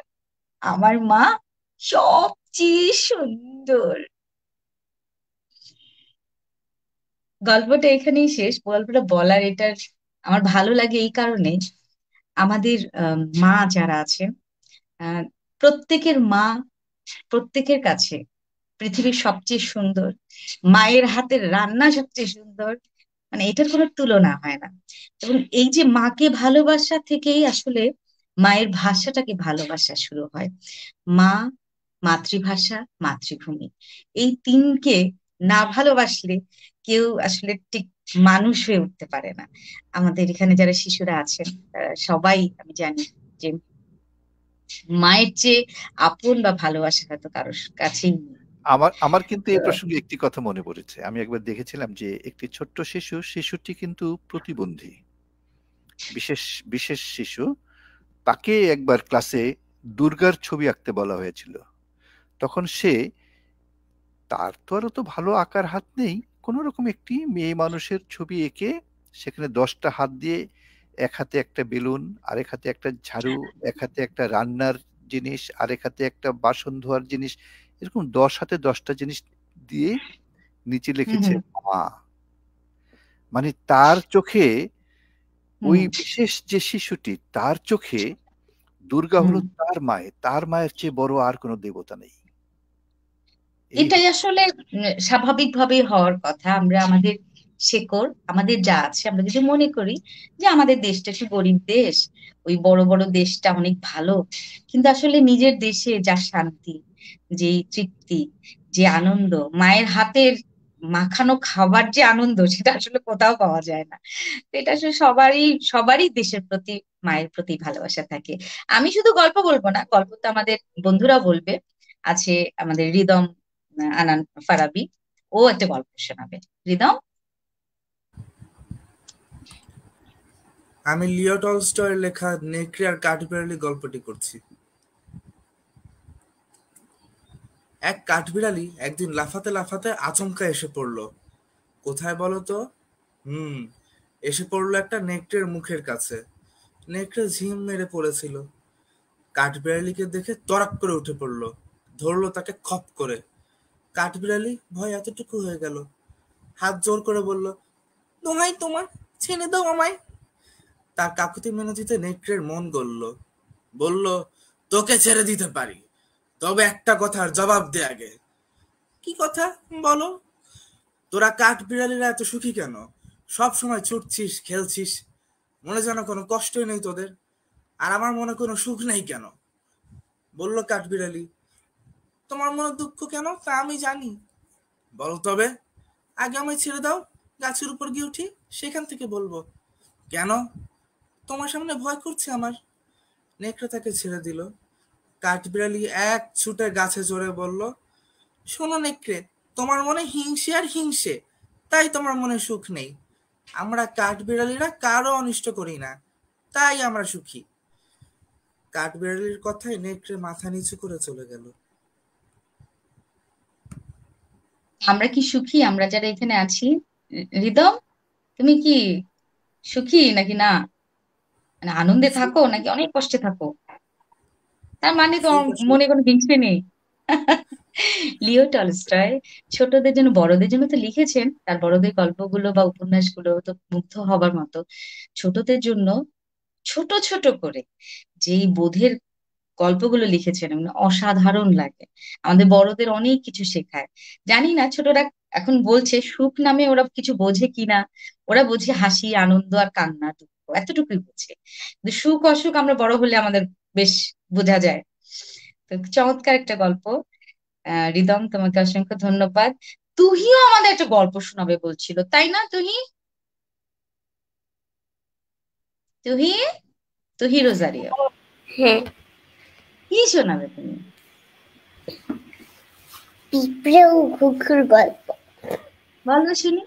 আমার মা সবচেয়ে সুন্দর। গল্পটা এখানেই শেষ। গল্পটা বলার এটার আমার ভালো লাগে এই কারণে, আমাদের মা যারা আছেন, আহ, প্রত্যেকের মা প্রত্যেকের কাছে পৃথিবীর সবচেয়ে সুন্দর। মায়ের হাতের রান্না সবচেয়ে সুন্দর, মানে এটার কোনো তুলনা হয় না। এবং এই যে মাকে ভালোবাসা থেকেই আসলে মায়ের ভাষাটাকে ভালোবাসা শুরু হয়। মা, মাতৃভাষা, মাতৃভূমি, এই তিনকে না ভালোবাসলে কেউ আসলে ঠিক মানুষ হয়ে উঠতে পারে না। আমাদের এখানে যারা শিশুরা আছেন, তারা সবাই আমি জানি যে মায়ের চেয়ে আপন বা ভালোবাসা হয়তো কারোর কাছেই নেই। আমার আমার কিন্তু এই প্রসঙ্গে একটি কথা মনে পড়েছে। আমি একবার দেখেছিলাম যে একটি ছোট্ট শিশুটি কিন্তু প্রতিবন্ধী, বিশেষ বিশেষ শিশু। তাকে একবার ক্লাসে দুর্গার ছবি আঁকতে বলা হয়েছিল। তখন সে, তার তো আর অত ভালো আঁকার হাত নেই, কোনো রকম একটি মেয়ে মানুষের ছবি এঁকে সেখানে 10টা হাত দিয়ে, এক হাতে একটা বেলুন, আরেক হাতে একটা ঝাড়ু, এক হাতে একটা রান্নার জিনিস, আরেক হাতে একটা বাসন ধোয়ার জিনিস, এরকম 10 হাতে 10টা জিনিস দিয়ে নিচে লিখেছে মা। মানে তার চোখে, ওই বিশেষ যে শিশুটি, তার চোখে দুর্গা হলো তার মায়ের চেয়ে বড় আর কোনো দেবতা নেই। এটাই আসলে স্বাভাবিকভাবেই হওয়ার কথা। আমরা আমাদের শেকড়, আমাদের যা আছে, আমরা যদি মনে করি যে আমাদের দেশটা একটু গরিব দেশ, ওই বড় বড় দেশটা অনেক ভালো, কিন্তু আসলে নিজের দেশে যা শান্তি, যে তৃপ্তি, যে আনন্দ, মায়ের হাতের মাখানো খাবার যে আনন্দ, সেটা আসলে কোথাও পাওয়া যায় না। তো এটা আসলে সবারই দেশের প্রতি, মায়ের প্রতি ভালোবাসা থাকে। আমি শুধু গল্প বলবো না, গল্প তো আমাদের বন্ধুরা বলবে। আছে আমাদের হৃদম আনান ফারাবি, ও একটা গল্প শোনাবে। হৃদম। আমি লিও টলস্টয়ের লেখা নেকড়ে আর কাঠবিড়ালি গল্পটি করছি। এক কাঠবিড়ালি একদিন লাফাতে লাফাতে আচমকা এসে পড়ল। কোথায় বলো তো? এসে পড়লো একটা নেকড়ের মুখের কাছে। নেকড়ে ঝিম মেরে পড়েছিল। কাঠবিড়ালিকে দেখে তড়াক করে উঠে পড়ল, ধরলো তাকে খপ করে। কাঠবিড়ালি ভয় এতটুকু হয়ে গেল, হাত জোর করে বলল, দোহাই তোমার, ছেড়ে দাও আমায়। তার কাকুতি মিনতিতে নেকড়ের মন গলল। বলল, তোকে ছেড়ে দিতে পারি, তবে একটা কথার জবাব দে আগে। কি কথা বলো? তোরা কাঠবিড়ালিরা এত সুখী কেন? সব সময় ছুটছিস, খেলছিস, মনে যেন কোনো কষ্টই নেই তোদের। আর আমার মনে কোনো সুখ নেই কেন? বলল কাঠবিড়ালি। তোমার মনে দুঃখ কেন তা আমি জানি। বলো তবে, আগে আমায় ছেড়ে দাও, গাছের উপর গিয়ে উঠি, সেখান থেকে বলবো। কেন? তোমার সামনে ভয় করছে আমার। নেকড়ে তাকে ছেড়ে দিল। কাঠবিড়ালি এক ছুটে গাছে চড়ে বলল, শোনো নেকড়ে, তোমার মনে হিংসে আর হিংসে, তাই তোমার মনে সুখ নেই। আমরা কাঠবিড়ালিরা কারো অনিষ্ট করি না, তাই আমরা সুখী। কাঠবিড়ালির কথায় নেকড়ে মাথা নিচু করে চলে গেল। আমরা কি সুখী, আমরা যারা এখানে আছি? হৃদম, তুমি কি সুখী নাকি না? মানে আনন্দে থাকো নাকি অনেক কষ্টে থাকো? তার মানে তো মনে কোনো হিংসে নেই। লিও টলস্টয় ছোটদের জন্য বড়দের জন্য তো লিখেছেন, তার বড়দের গল্পগুলো বা উপন্যাসগুলো তো মুগ্ধ হবার মতো। ছোটদের জন্য ছোট ছোট করে যেই বোধের গল্পগুলো লিখেছেন মানে অসাধারণ লাগে। আমাদের বড়দের অনেক কিছু শেখায়। জানি না ছোটরা এখন বলছে সুখ নামে ওরা কিছু বোঝে কিনা। ওরা বোঝে হাসি, আনন্দ আর কান্না, দুঃখ, এতটুকুই বোঝে। কিন্তু সুখ অসুখ আমরা বড় হলে আমাদের বেশ বোঝা যায়। তো চমৎকার একটা গল্প। রিদম, তোমাকে অসংখ্য ধন্যবাদ। তুহিও আমাদের একটা গল্প শোনাবে বলছিল, তাই না? তুহি তুহি তুহি রোজারিও, হ্যাঁ, কি শোনাবে তুমি? পিঁপড়ে ও ঘুঘুর গল্প। বলো শুনি।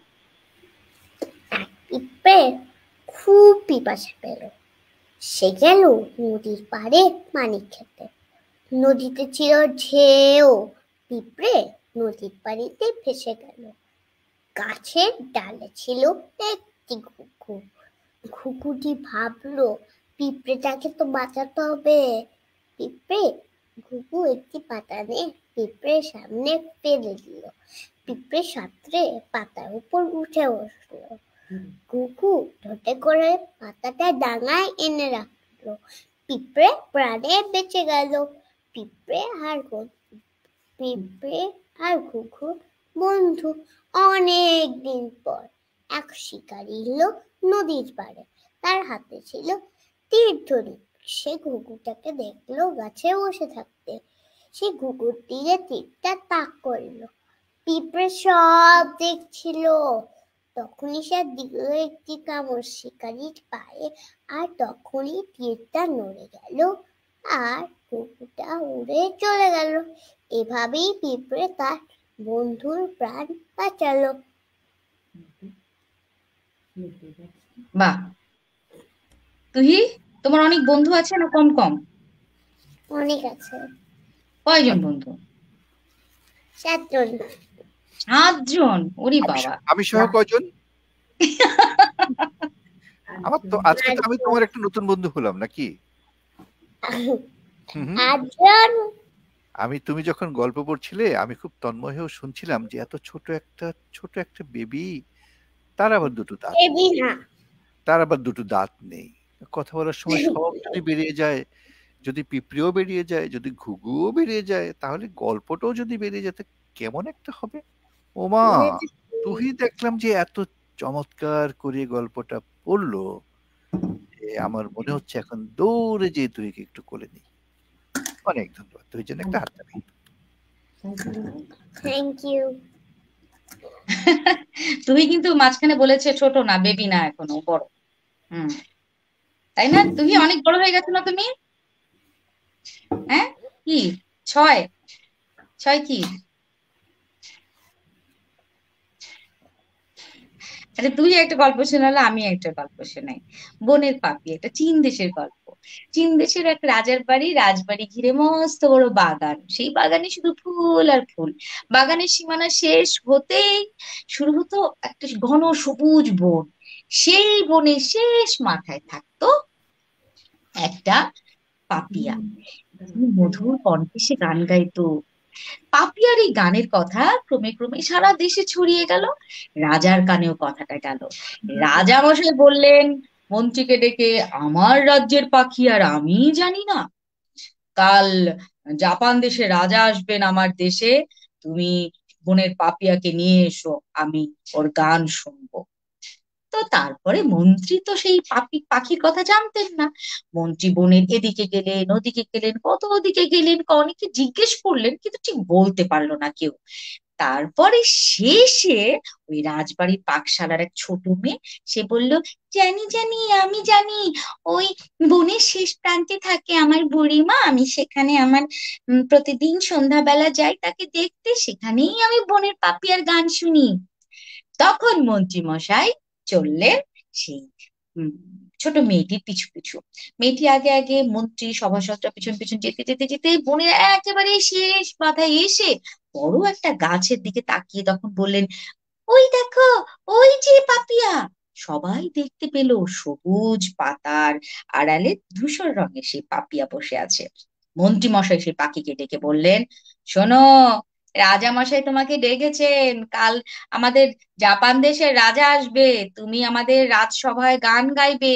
পিঁপড়ে খুব পিপাসা পেল। সে গেল নদীর পাড়ে পানি খেতে। নদীতে ছিল ঢেউ। পিঁপড়ে নদীর পানিতে ভেসে গেল। গাছের ডালে ছিল একটি ঘুঘু। ঘুঘুটি ভাবলো, পিঁপড়েটাকে তো বাঁচাতে হবে। পিঁপড়ে ঘুঘু একটি পাতা নিয়ে পিঁপড়ের সামনে ফেলে দিল। পিঁপড়ে সাঁতরে পাতার উপর উঠে বসলো। ঘুঘু ঠোঁটে করে পাতাটা ডাঙায় এনে রাখলো। পিঁপড়ে প্রাণে বেঁচে গেল। পিঁপড়ে আর ঘুঘু বন্ধু। অনেক দিন পর এক শিকারী এলো নদীর পাড়ে। তার হাতে ছিল তীর ধনুক। সে ঘুঘুটাকে দেখলো গাছে বসে থাকতে। সে ঘুঘুর তীরে তীরটা তাক করলো। পিঁপড়ে সব দেখছিল। তখনই সে দিল একটি কামড় শিকারীর পায়ে, আর তখনই তীরটা নড়ে গেল আর ঘুঘুটা উড়ে চলে গেল। এভাবেই পিঁপড়ে তার বন্ধুর প্রাণ বাঁচালো। বাহ, তুহি, তোমার অনেক বন্ধু আছে না কম কম? অনেক আছে। কয়জন বন্ধু? 7 জন। 7 জন? ওরে বাবা। আমি সহ কয়জন? আমার তো আজকে তো আমি তোমার একটা নতুন বন্ধু হলাম নাকি? আমি তুমি যখন গল্প পড়ছিলে আমি খুব তন্ময় হয়েও শুনছিলাম যে এত ছোট একটা বেবি, তার আবার দুটো দাঁত নেই। কথা বলার সময় সব যদি বেরিয়ে যায়, যদি পিঁপড়েও বেরিয়ে যায়, যদি ঘুঘুও বেরিয়ে যায়, তাহলে গল্পটাও যদি বেরিয়ে যেতে কেমন একটা হবে। ওমা, তুই দেখলাম যে এত চমৎকার করে গল্পটা পড়লো, আমার মনে হচ্ছে এখন দৌড়ে যে তুইকে একটু কোলে নিই। অনেক ধন্যবাদ, তুই জন্য একটা হাত দেবে। Thank you. তুই কিন্তু মাঝখানে বলেছে ছোট না, বেবি না, এখনো বড়। তাই না? তুই অনেক বড় হয়ে গেছো না তুমি? হ্যাঁ, কি 6 কি? আচ্ছা, তুই একটা গল্প শোনালে আমি একটা গল্প শোনাই। বনের পাপি, একটা চীন দেশের গল্প। চীন দেশের এক রাজার বাড়ি, রাজবাড়ি ঘিরে মস্ত বড় বাগান, সেই বাগানে শুধু ফুল আর ফুল। বাগানের সীমানা শেষ হতেই শুরু হতো একটা ঘন সবুজ বন। সেই বনের শেষ মাথায় থাকতো একটা পাপিয়া। মধুর কণ্ঠে সে গান গাইতো। পাপিয়ার এই গানের কথা ক্রমে ক্রমে সারা দেশে ছড়িয়ে গেল। রাজার কানেও কথাটা গেল। রাজা মশাই বললেন মন্ত্রীকে ডেকে, আমার রাজ্যের পাখি আর আমি জানি না? কাল জাপান দেশে রাজা আসবেন আমার দেশে, তুমি বনের পাপিয়াকে নিয়ে এসো, আমি ওর গান শুনবো। তো তারপরে মন্ত্রী তো সেই পাখির কথা জানতেন না। মন্ত্রী বনের এদিকে গেলেন, ওদিকে গেলেন, কত ওদিকে গেলেন, অনেকে জিজ্ঞেস করলেন, কিন্তু ঠিক বলতে পারলো না কেউ। তারপরে শেষে ওই রাজবাড়ির পাকশালার এক ছোট মেয়ে, সে বলল, জানি জানি, আমি জানি, ওই বনের শেষ প্রান্তে থাকে আমার বুড়িমা, আমি সেখানে আমার প্রতিদিন সন্ধ্যাবেলা যাই তাকে দেখতে, সেখানেই আমি বনের পাপিয়ার গান শুনি। তখন মন্ত্রী মশাই চললেন সেই উম, ছোট মেয়েটির পিছু পিছু। মেয়েটি আগে আগে, মন্ত্রী সভাসদরা পিছন পিছন যেতে যেতে যেতে বনের একেবারে শেষ মাথায় এসে বড় একটা গাছের দিকে তাকিয়ে তখন বললেন, ওই দেখো, ওই যে পাপিয়া। সবাই দেখতে পেল সবুজ পাতার আড়ালে ধূসর রঙের সেই পাপিয়া বসে আছে। মন্ত্রী মশাই সেই পাখিকে ডেকে বললেন, শোনো, রাজা মশাই তোমাকে ডেকেছেন, কাল আমাদের জাপান দেশের রাজা আসবে, তুমি আমাদের রাজসভায় গান গাইবে।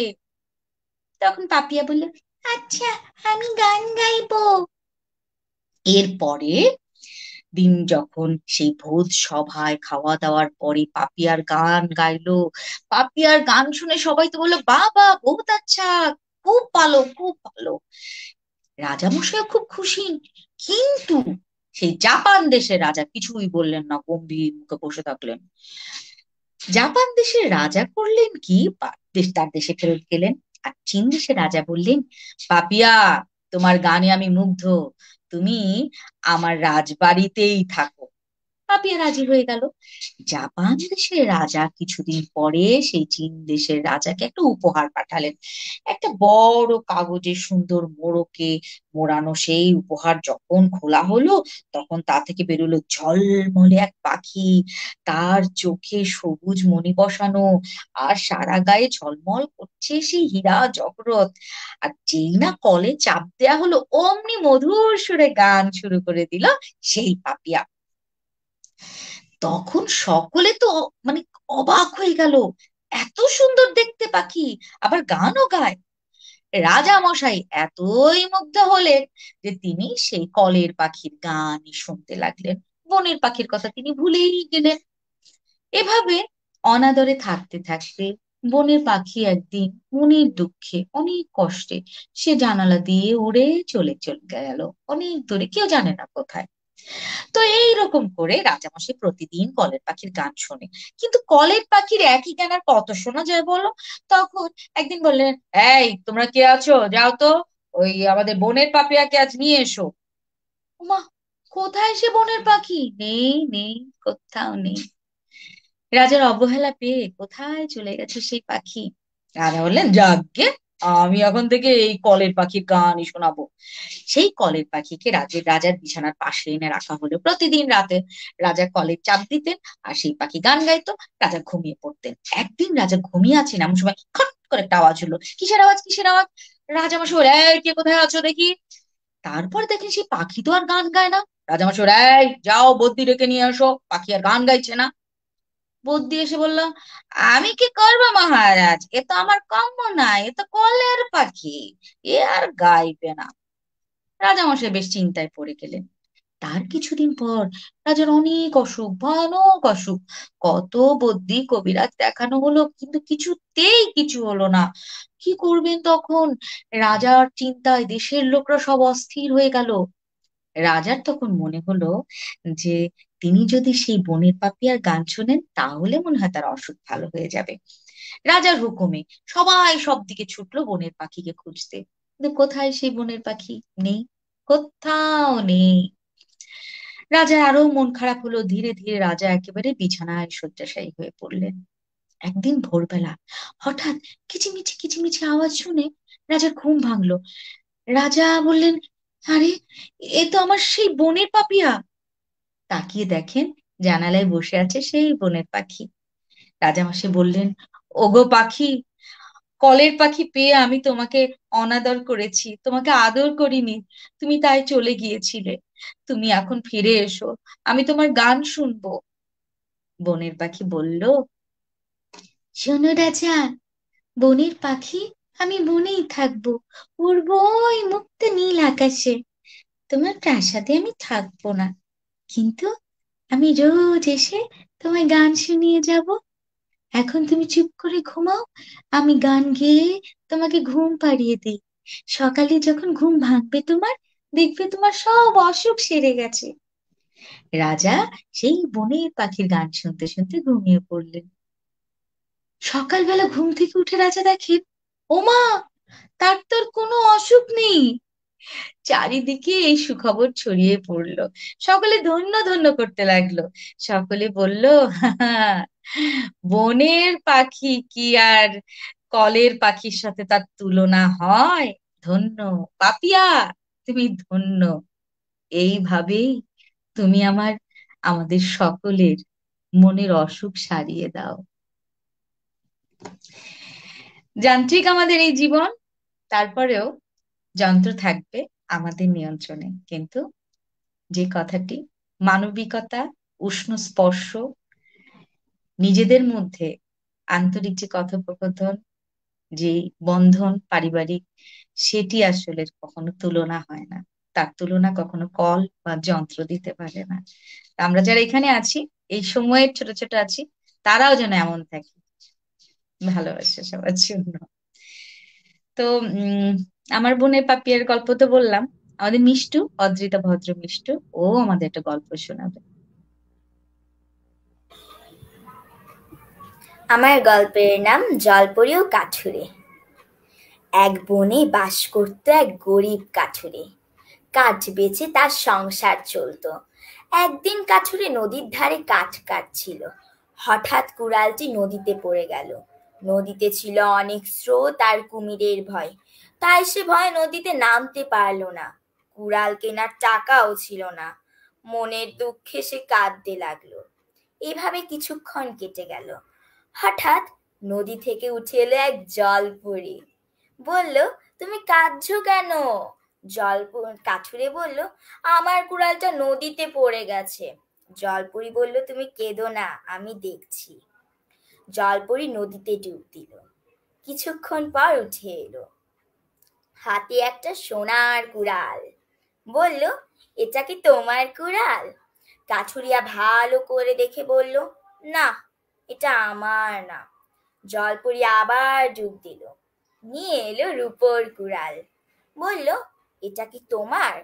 তখন পাপিয়া বলল, আচ্ছা, আমি গান গাইবো। এরপরে দিন যখন সেই ভোজ সভায় খাওয়া দাওয়ার পরে পাপিয়ার গান গাইলো, পাপিয়ার গান শুনে সবাই তো বললো, বাবা বহুত আচ্ছা, খুব ভালো, খুব ভালো। রাজামশাইও খুব খুশি। কিন্তু সেই জাপান দেশের রাজা কিছুই বললেন না, গম্ভীর মুখে বসে থাকলেন। জাপান দেশের রাজা করলেন কি, তার দেশে ফেরত গেলেন। আর চীন দেশের রাজা বললেন, পাপিয়া, তোমার গানে আমি মুগ্ধ, তুমি আমার রাজবাড়িতেই থাকো। পাপিয়া রাজি হয়ে গেল। জাপান দেশের রাজা কিছুদিন পরে সেই চীন দেশের রাজাকে একটা উপহার পাঠালেন। একটা বড় কাগজের সুন্দর মোড়কে মোড়ানো সেই উপহার যখন খোলা হলো, তখন তা থেকে বেরোলো ঝলমলে এক পাখি। তার চোখে সবুজ মণি বসানো, আর সারা গায়ে ঝলমল করছে সেই হীরা জহরত। আর যেই না কলে চাপ দেয়া হলো, অমনি মধুর সুরে গান শুরু করে দিল সেই পাপিয়া। তখন সকলে তো মানে অবাক হয়ে গেল, এত সুন্দর দেখতে পাখি, আবার গানও গায়। রাজা মশাই এতই মুগ্ধ হলেন যে তিনি সেই কলের পাখির গানই শুনতে লাগলেন। বনের পাখির কথা তিনি ভুলেই গেলেন। এভাবে অনাদরে থাকতে থাকতে বনের পাখি একদিন মনের দুঃখে, অনেক কষ্টে সে জানালা দিয়ে উড়ে চলে চলে গেল অনেক দূরে, কেউ জানে না কোথায়। তো এইরকম করে রাজামশাই প্রতিদিন কলের পাখির গান শোনে। কিন্তু কলের পাখির একই গান আর কত শোনা যায় বলো? তখন একদিন বললেন, এই তোমরা কে আছো, যাও তো ওই আমাদের বনের পাপিয়াকে আজ নিয়ে এসো। মা, কোথায় সে বনের পাখি? নেই, নেই, কোথাও নেই। রাজার অবহেলা পেয়ে কোথায় চলে গেছে সেই পাখি? রাজা বললেন, যাগ্গে, আমি এখন থেকে এই কলের পাখির গানই শোনাবো। সেই কলের পাখিকে রাজার বিছানার পাশে এনে রাখা হলো। প্রতিদিন রাতে রাজা কলের চাপ দিতেন, আর সেই পাখি গান গাইতো। রাজা ঘুমিয়ে পড়তেন। একদিন রাজা ঘুমিয়ে আছেন, এমন সময় খট করে একটা আওয়াজ হলো। কিসের আওয়াজ, কিসের আওয়াজ? রাজামশাই বলে, এই কে কোথায় আছো দেখি। তারপর দেখেন সেই পাখি তো আর গান গায় না। রাজামশাই, এই যাও বদ্যি ডেকে নিয়ে আসো, পাখি আর গান গাইছে না। বুদ্ধি এসে বলল, আমি কি করবো মহারাজ, এ তো আমার কম্ম না, এ তো কলের পাখি, এ আর গাইবে না। রাজামশাই বেশ চিন্তায় পড়ে গেলেন। তার কিছুদিন পর রাজার অনেক অসুখ, ভয়ানক অসুখ। কত বদ্যি কবিরাজ দেখানো হলো, কিন্তু কিছুতেই কিছু হলো না। কি করবেন তখন? রাজার চিন্তায় দেশের লোকরা সব অস্থির হয়ে গেল। রাজার তখন মনে হলো যে তিনি যদি সেই বনের পাপিয়ার গান শোনেন, তাহলে মনে হয় তার অসুখ ভালো হয়ে যাবে। রাজার হুকুমে সবাই সব দিকে ছুটলো বনের পাখিকে খুঁজতে। কিন্তু কোথায় সেই বনের পাখি? নেই, কোথাও নেই। রাজার আরো মন খারাপ হলো। ধীরে ধীরে রাজা একেবারে বিছানায় শয্যাশায়ী হয়ে পড়লেন। একদিন ভোরবেলা হঠাৎ কিচিমিচি কিচিমিচি আওয়াজ শুনে রাজার ঘুম ভাঙলো। রাজা বললেন, আরে, এ তো আমার সেই বনের পাপিয়া। তাকিয়ে দেখেন জানালায় বসে আছে সেই বনের পাখি। রাজামশাই বললেন, ওগো পাখি, কলের পাখি পেয়ে আমি তোমাকে অনাদর করেছি, তোমাকে আদর করিনি, তুমি তাই চলে গিয়েছিলে। তুমি এখন ফিরে এসো, আমি তোমার গান শুনবো। বনের পাখি বলল, শোনো রাজা, বনের পাখি, আমি বনেই থাকবো, উড়বো ওই মুক্ত নীল আকাশে। তোমার প্রাসাদে আমি থাকবো না, কিন্তু আমি রোজ এসে তোমায় গান শুনিয়ে যাব। এখন তুমি চুপ করে ঘুমাও, আমি গান গেয়ে তোমাকে ঘুম পাড়িয়ে দিই। সকালে যখন ঘুম ভাঙবে তোমার, দেখবে তোমার সব অসুখ সেরে গেছে। রাজা সেই বনের পাখির গান শুনতে শুনতে ঘুমিয়ে পড়লেন। সকালবেলা ঘুম থেকে উঠে রাজা দেখেন, ওমা, তার তোর কোনো অসুখ নেই। চারিদিকে এই সুখবর ছড়িয়ে পড়লো। সকলে ধন্য ধন্য করতে লাগলো। সকলে বলল, বনের পাখি কি আর কলের পাখির সাথে তার তুলনা হয়? ধন্য পাপিয়া, তুমি ধন্য। এইভাবেই তুমি আমাদের সকলের মনের অসুখ সারিয়ে দাও। যান্ত্রিক আমাদের এই জীবন, তারপরেও যন্ত্র থাকবে আমাদের নিয়ন্ত্রণে, কিন্তু যে কথাটি মানবিকতা, উষ্ণ স্পর্শ, নিজেদের মধ্যে আন্তরিক যে কথোপকথন, যে বন্ধন পারিবারিক, সেটি আসলে কখনো তুলনা হয় না। তার তুলনা কখনো কল বা যন্ত্র দিতে পারে না। আমরা যারা এখানে আছি, এই সময়ের ছোট ছোট আছি, তারাও যেন এমন থাকি। ভালোবাসা সবার জন্য। তো আমার বোনের পাপিয়ার গল্প তো বললাম। আমাদের মিষ্টু, অদ্রিতা ভদ্র মিষ্টু, ও আমাদের একটা গল্প শোনাবে। আমার গল্পের নাম জলপরি ও কাঠুরে। এক বনে বাস করত এক গরিব কাঠুরে। কাঠ বেচে তার সংসার চলতো। একদিন কাঠুরে নদীর ধারে কাঠ কাটছিল। হঠাৎ কুড়ালটি নদীতে পড়ে গেল। নদীতে ছিল অনেক স্রোত আর কুমিরের ভয়, তাই সে ভয়ে নদীতে নামতে পারল না। কুড়াল কেনার টাকাও ছিল না। মনের দুঃখে সে কাঁদতে লাগলো। এভাবে কিছুক্ষণ কেটে গেল। হঠাৎ নদী থেকে উঠে এলো এক জলপরি। বলল, তুমি কাঁদছো কেন? কাঠুরে বলল, আমার কুড়ালটা নদীতে পড়ে গেছে। জলপরি বলল, তুমি কেঁদো না, আমি দেখছি। জলপরি নদীতে ডুব দিল। কিছুক্ষণ পর উঠে এলো, হাতে একটা সোনার কুড়াল। বলল, এটা কি তোমার কুড়াল? কাঠুরিয়া ভালো করে দেখে বলল, না, এটা আমার না। জলপরি আবার ডুব দিল, নিয়ে এলো রূপোর কুড়াল। বলল, এটা কি তোমার?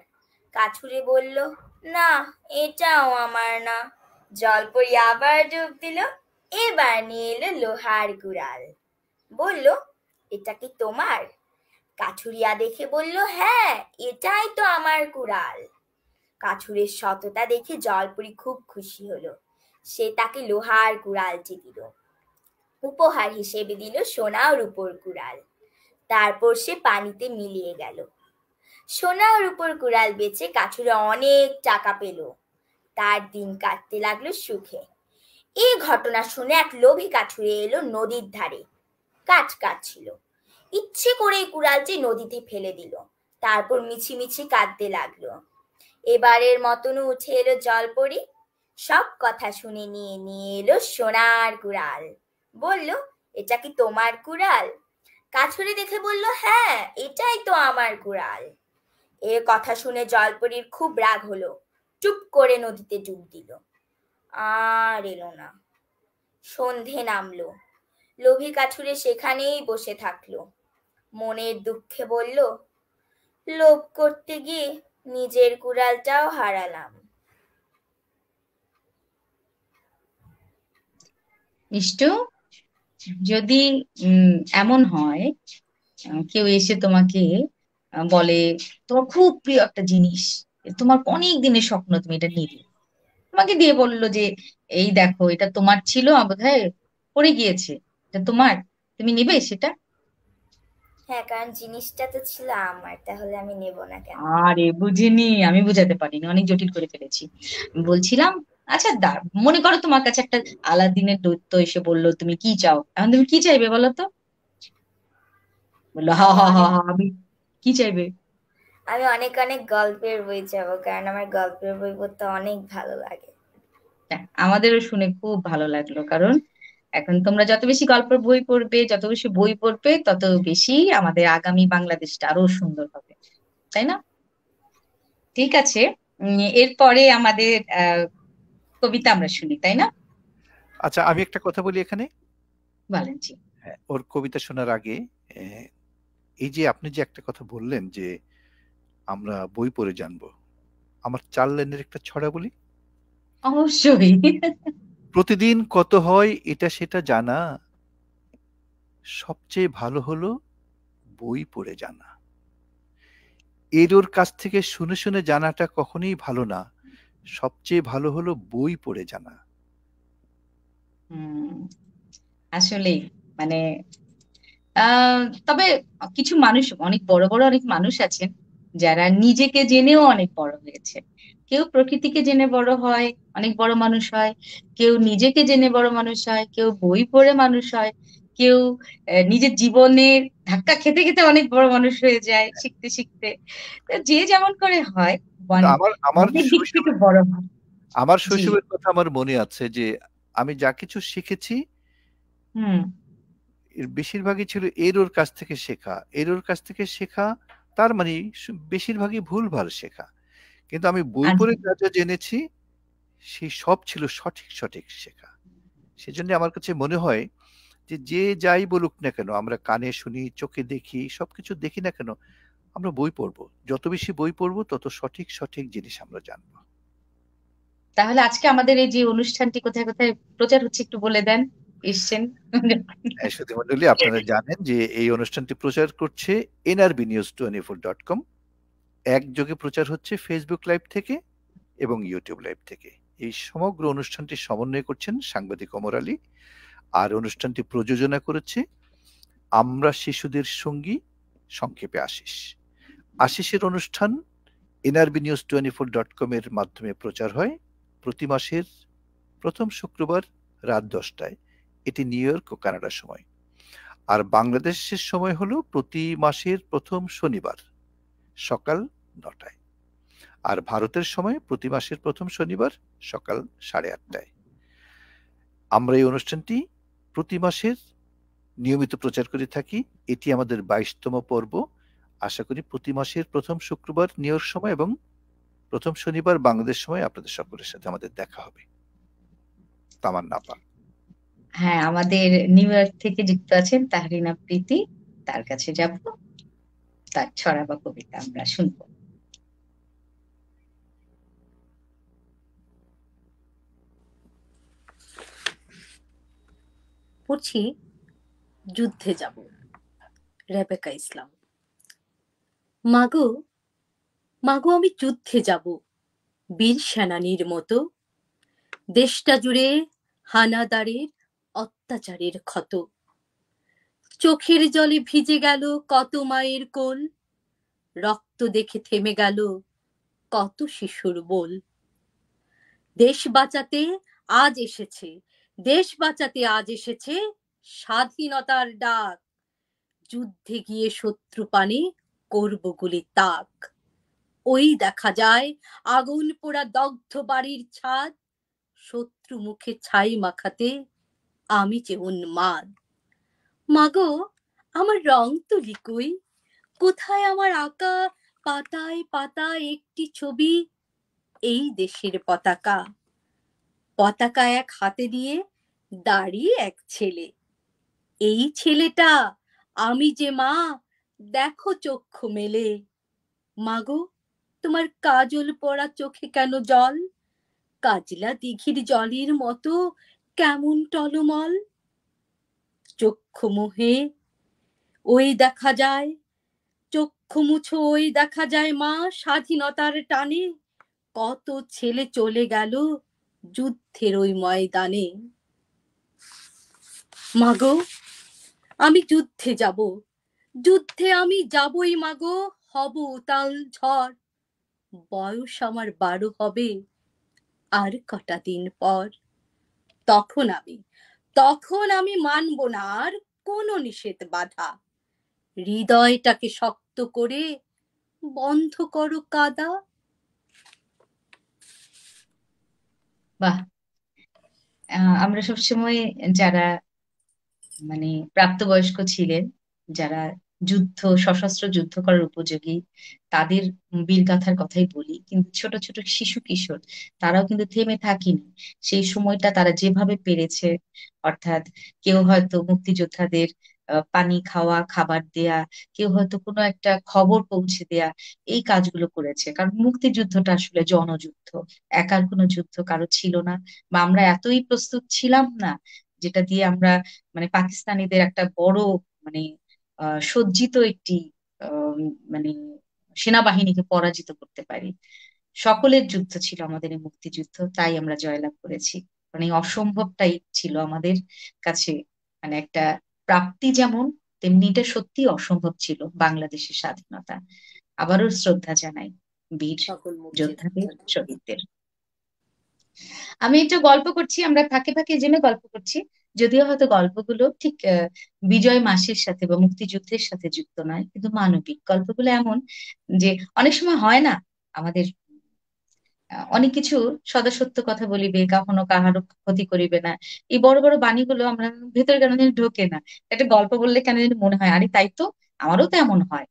কাঠুরে বলল, না, এটাও আমার না। জলপরি আবার ডুব দিল, এবার নিয়ে এলো লোহার কুড়াল। বলল, এটা কি তোমার? কাঠুরিয়া দেখে বলল, হ্যাঁ, এটাই তো আমার কুড়াল। কাঠুরের সততা দেখে জলপরি খুব খুশি হলো। সে তাকে লোহার কুড়ালটি দিল। উপহার হিসেবে দিল সোনা ও রূপোর কুড়াল। তারপর সে পানিতে মিলিয়ে গেল। সোনা ও রূপোর কুড়াল বেচে কাঠুরে অনেক টাকা পেল। তার দিন কাটতে লাগলো সুখে। এই ঘটনা শুনে এক লোভী কাঠুরে এলো নদীর ধারে। কাঠ কাটছিল। ইচ্ছে করে কুড়ালটি নদীতে ফেলে দিল। তারপর মিছিমিছি কাঁদতে লাগলো। এবারের মতনও উঠে এলো জলপরি। সব কথা শুনে নিয়ে এলো সোনার কুড়াল। বলল, এটা কি তোমার কুড়াল? কাঠুরে দেখে বলল, হ্যাঁ, এটাই তো আমার কুড়াল। এ কথা শুনে জলপরির খুব রাগ হলো। চুপ করে নদীতে ডুব দিল। আর এলো না। সন্ধে নামলো। লোভী কাঠুরে সেখানেই বসে থাকলো। মনের দুঃখে বলল, লোভ করতে গিয়ে নিজের কুড়ালটাও হারালাম। মিষ্টু, যদি এমন হয় কেউ এসে তোমাকে বলে, তোমার খুব প্রিয় একটা জিনিস, তোমার অনেক দিনের স্বপ্ন, তুমি এটা নিলে, তোমাকে দিয়ে বললো যে এই দেখো, এটা তোমার ছিল, বোধহয় পড়ে গিয়েছে, তোমার, তুমি নিবে সেটা? হ্যাঁ, কারণ জিনিসটা তো ছিল আমার, তাহলে আমি নেব না কেন? আরে বুঝিনি, আমি বুঝাতে পারিনি, অনেক জটিল করে ফেলেছি। বলছিলাম, আচ্ছা মনে করো তোমার কাছে একটা আলাদিনের দৈত্য এসে বললো তুমি কি চাও, এখন তুমি কি চাইবে বলো তো? বললো হা আমি হা হা অনেক হা, আমি কি চাইবে? আমি অনেক অনেক গল্পের বই চাবো, কারণ আমার গল্পের বই পড়তে অনেক ভালো লাগে। আমাদেরও শুনে খুব ভালো লাগলো, কারণ এখন তোমরা যত বেশি গল্পের বই পড়বে, যত বেশি বই পড়বে, তত বেশি আমাদের আগামী বাংলাদেশটা আরো সুন্দর হবে, তাই না? ঠিক আছে, এরপরে আমাদের কবিতা আমরা শুনি, তাই না? আচ্ছা, আমি একটা কথা বলি এখানে। বলেন জি। হ্যাঁ, ওর কবিতা শোনার আগে এই যে আপনি যে একটা কথা বললেন যে আমরা বই পড়ে জানবো, আমার 4 লাইনের একটা ছড়া বলি। অবশ্যই। প্রতিদিন কত হয় এটা সেটা জানা, সবচেয়ে ভালো হলো বই পড়ে জানা। এর ওর কাছ থেকে শুনে শুনে জানাটা কখনোই ভালো না, সবচেয়ে ভালো হলো বই পড়ে জানা। আসলেই, মানে তবে কিছু মানুষ, অনেক বড় বড় অনেক মানুষ আছেন যারা নিজেকে জেনেও অনেক বড় হয়েছে। কেউ প্রকৃতিকে জেনে বড় হয়, অনেক বড় মানুষ হয়। কেউ নিজেকে জেনে বড় মানুষ হয়, কেউ বই পড়ে মানুষ হয়, কেউ নিজের জীবনের ধাক্কা খেতে খেতে অনেক বড় মানুষ হয়ে যায় শিখতে শিখতে। তো যে যেমন করে হয়, কিন্তু আমার মনের দিক থেকে শৈশবের বড় হয়। আমার জি। শৈশবের কথা আমার মনে আছে যে আমি যা কিছু শিখেছি হুম। এর বেশিরভাগই ছিল এর ওর কাছ থেকে শেখা। এর ওর কাছ থেকে শেখা, তার মানে বেশিরভাগই ভুলভাল শেখা। কিন্তু আমি বই পড়ে যা যা জেনেছি সেই সব ছিল সঠিক সঠিক শেখা। সেজন্য আমার কাছে মনে হয় যে যে যাই বলুক না কেন, আমরা কানে শুনি, চোখে দেখি, সবকিছু দেখি না কেন, আমরা বই পড়বো। যত বেশি বই পড়বো তত সঠিক সঠিক জিনিস আমরা জানবো। তাহলে আজকে আমাদের এই যে অনুষ্ঠানটি কোথায় কোথায় প্রচার হচ্ছে একটু বলে দেন, এসছেন। সুধী মণ্ডলী, আপনারা জানেন যে এই অনুষ্ঠানটি প্রচার করছে nrbnews24.com, একযোগে প্রচার হচ্ছে ফেসবুক লাইভ থেকে এবং ইউটিউব লাইভ থেকে। এই সমগ্র অনুষ্ঠানটি সমন্বয় করছেন সাংবাদিক ওমর আলী, আর অনুষ্ঠানটি প্রযোজনা করেছে আমরা শিশুদের সঙ্গী, সংক্ষেপে আশিস। আশিসের অনুষ্ঠান nrbnews24.com এর মাধ্যমে প্রচার হয় প্রতি মাসের প্রথম শুক্রবার রাত 10টায়। এটি নিউ ইয়র্ক ও কানাডার সময়। আর বাংলাদেশের সময় হলো প্রতি মাসের প্রথম শনিবার সকাল 9টায়। আর ভারতের সময় প্রতি মাসের প্রথম শনিবার সকাল 8:30টায়। আমরা এই অনুষ্ঠানটি প্রতি মাসের নিয়মিত প্রচার করে থাকি। এটি আমাদের 22তম পর্ব। আশা করি প্রতি মাসের প্রথম শুক্রবার নিউ ইয়র্ক সময় এবং প্রথম শনিবার বাংলাদেশ সময় আপনাদের সকলের সাথে আমাদের দেখা হবে। তামান্না আপা। হ্যাঁ, আমাদের নিউ ইয়র্ক থেকে যুক্ত আছেন তাহরিনা প্রীতি, তার কাছে যাব, তার ছড়া বা কবিতা আমরা শুনবো। পড়ছি যুদ্ধে যাব, রেবেকা ইসলাম। মাগো মাগো আমি যুদ্ধে যাব, বীর সেনানীর মতো। দেশটা জুড়ে হানাদারের অত্যাচারের ক্ষত। চোখের জলে ভিজে গেল কত মায়ের কোল, রক্ত দেখে থেমে গেল কত শিশুর বোল। দেশ বাঁচাতে আজ এসেছে, দেশ বাঁচাতে আজ এসেছে স্বাধীনতার ডাক। যুদ্ধে গিয়ে শত্রু পানে করব গুলি তাক। ওই দেখা যায় আগুন পোড়া দগ্ধ বাড়ির ছাদ, শত্রু মুখে ছাই মাখাতে আমি যে উন্মাদ। মাগো আমার রং তুলি কই, কোথায় আমার আঁকা পাতায় পাতায় একটি ছবি, এই দেশের পতাকা। পতাকা এক হাতে দিয়ে দাঁড়িয়ে এক ছেলে, এই ছেলেটা আমি যে মা, দেখো চক্ষু মেলে। মাগো তোমার কাজল পড়া চোখে কেন জল, কাজলা দিঘির জলের মতো কেমন টলমল। চক্ষু মুহে ওই দেখা যায়, চক্ষু মুছো ওই দেখা যায় মা, স্বাধীনতার টানে কত ছেলে চলে গেল যুদ্ধের ওই ময়দানে। মাগো আমি যুদ্ধে যাব, যুদ্ধে আমি যাবই মাগো, হব উতাল ঝড়। বয়স আমার 12 হবে আর কটা দিন পর। তখন আমি তখন আমি মানব না আর কোনো নিষেধ বাধা। হৃদয়টাকে শক্ত করে বন্ধ করো কাদা। বাহ! আমরা সবসময় যারা মানে প্রাপ্তবয়স্ক ছিলেন, যারা সশস্ত্র যুদ্ধ করার উপযোগী, তাদের বীরগাথার কথাই বলি, কিন্তু ছোট ছোট শিশু কিশোর তারাও কিন্তু থেমে থাকেনি। সেই সময়টা তারা যেভাবে পেরেছে, অর্থাৎ কেউ হয়তো মুক্তিযোদ্ধাদের পানি খাওয়া, খাবার দেয়া, কেউ হয়তো কোনো একটা খবর পৌঁছে দেয়া, এই কাজগুলো করেছে। কারণ মুক্তিযুদ্ধটা আসলে জনযুদ্ধ, একার কোনো যুদ্ধ কারো ছিল না, বা আমরা এতই প্রস্তুত ছিলাম না যেটা দিয়ে আমরা পাকিস্তানিদের একটা বড় মানে সজ্জিত একটি আহ, মানে সেনাবাহিনীকে পরাজিত করতে পারি। সকলের যুদ্ধ ছিল আমাদের এই মুক্তিযুদ্ধ, তাই আমরা জয়লাভ করেছি। মানে এই অসম্ভবটাই ছিল আমাদের কাছে একটা প্রাপ্তি, যেমন তেমনি এটা সত্যি অসম্ভব ছিল বাংলাদেশের স্বাধীনতা। আবারও শ্রদ্ধা জানাই বীর সকল যোদ্ধাদের, মুক্তিযোদ্ধাদের। শহীদদের। আমি একটু গল্প করছি, আমরা ফাঁকে ফাঁকে জেনে গল্প করছি, যদিও হয়তো গল্পগুলো ঠিক বিজয় মাসের সাথে বা মুক্তিযুদ্ধের সাথে যুক্ত নয়, কিন্তু মানবিক গল্পগুলো এমন যে অনেক সময় হয় না আমাদের অনেক কিছু সদা সত্য কথা বলিবে, কখনো কাহারও ক্ষতি করিবে না, এই বড় বড় বাণীগুলো আমরা ভেতরে কেন জানি ঢোকে না। একটা গল্প বললে কেন জানি মনে হয় আরে তাই তো, আমারও তো এমন হয়।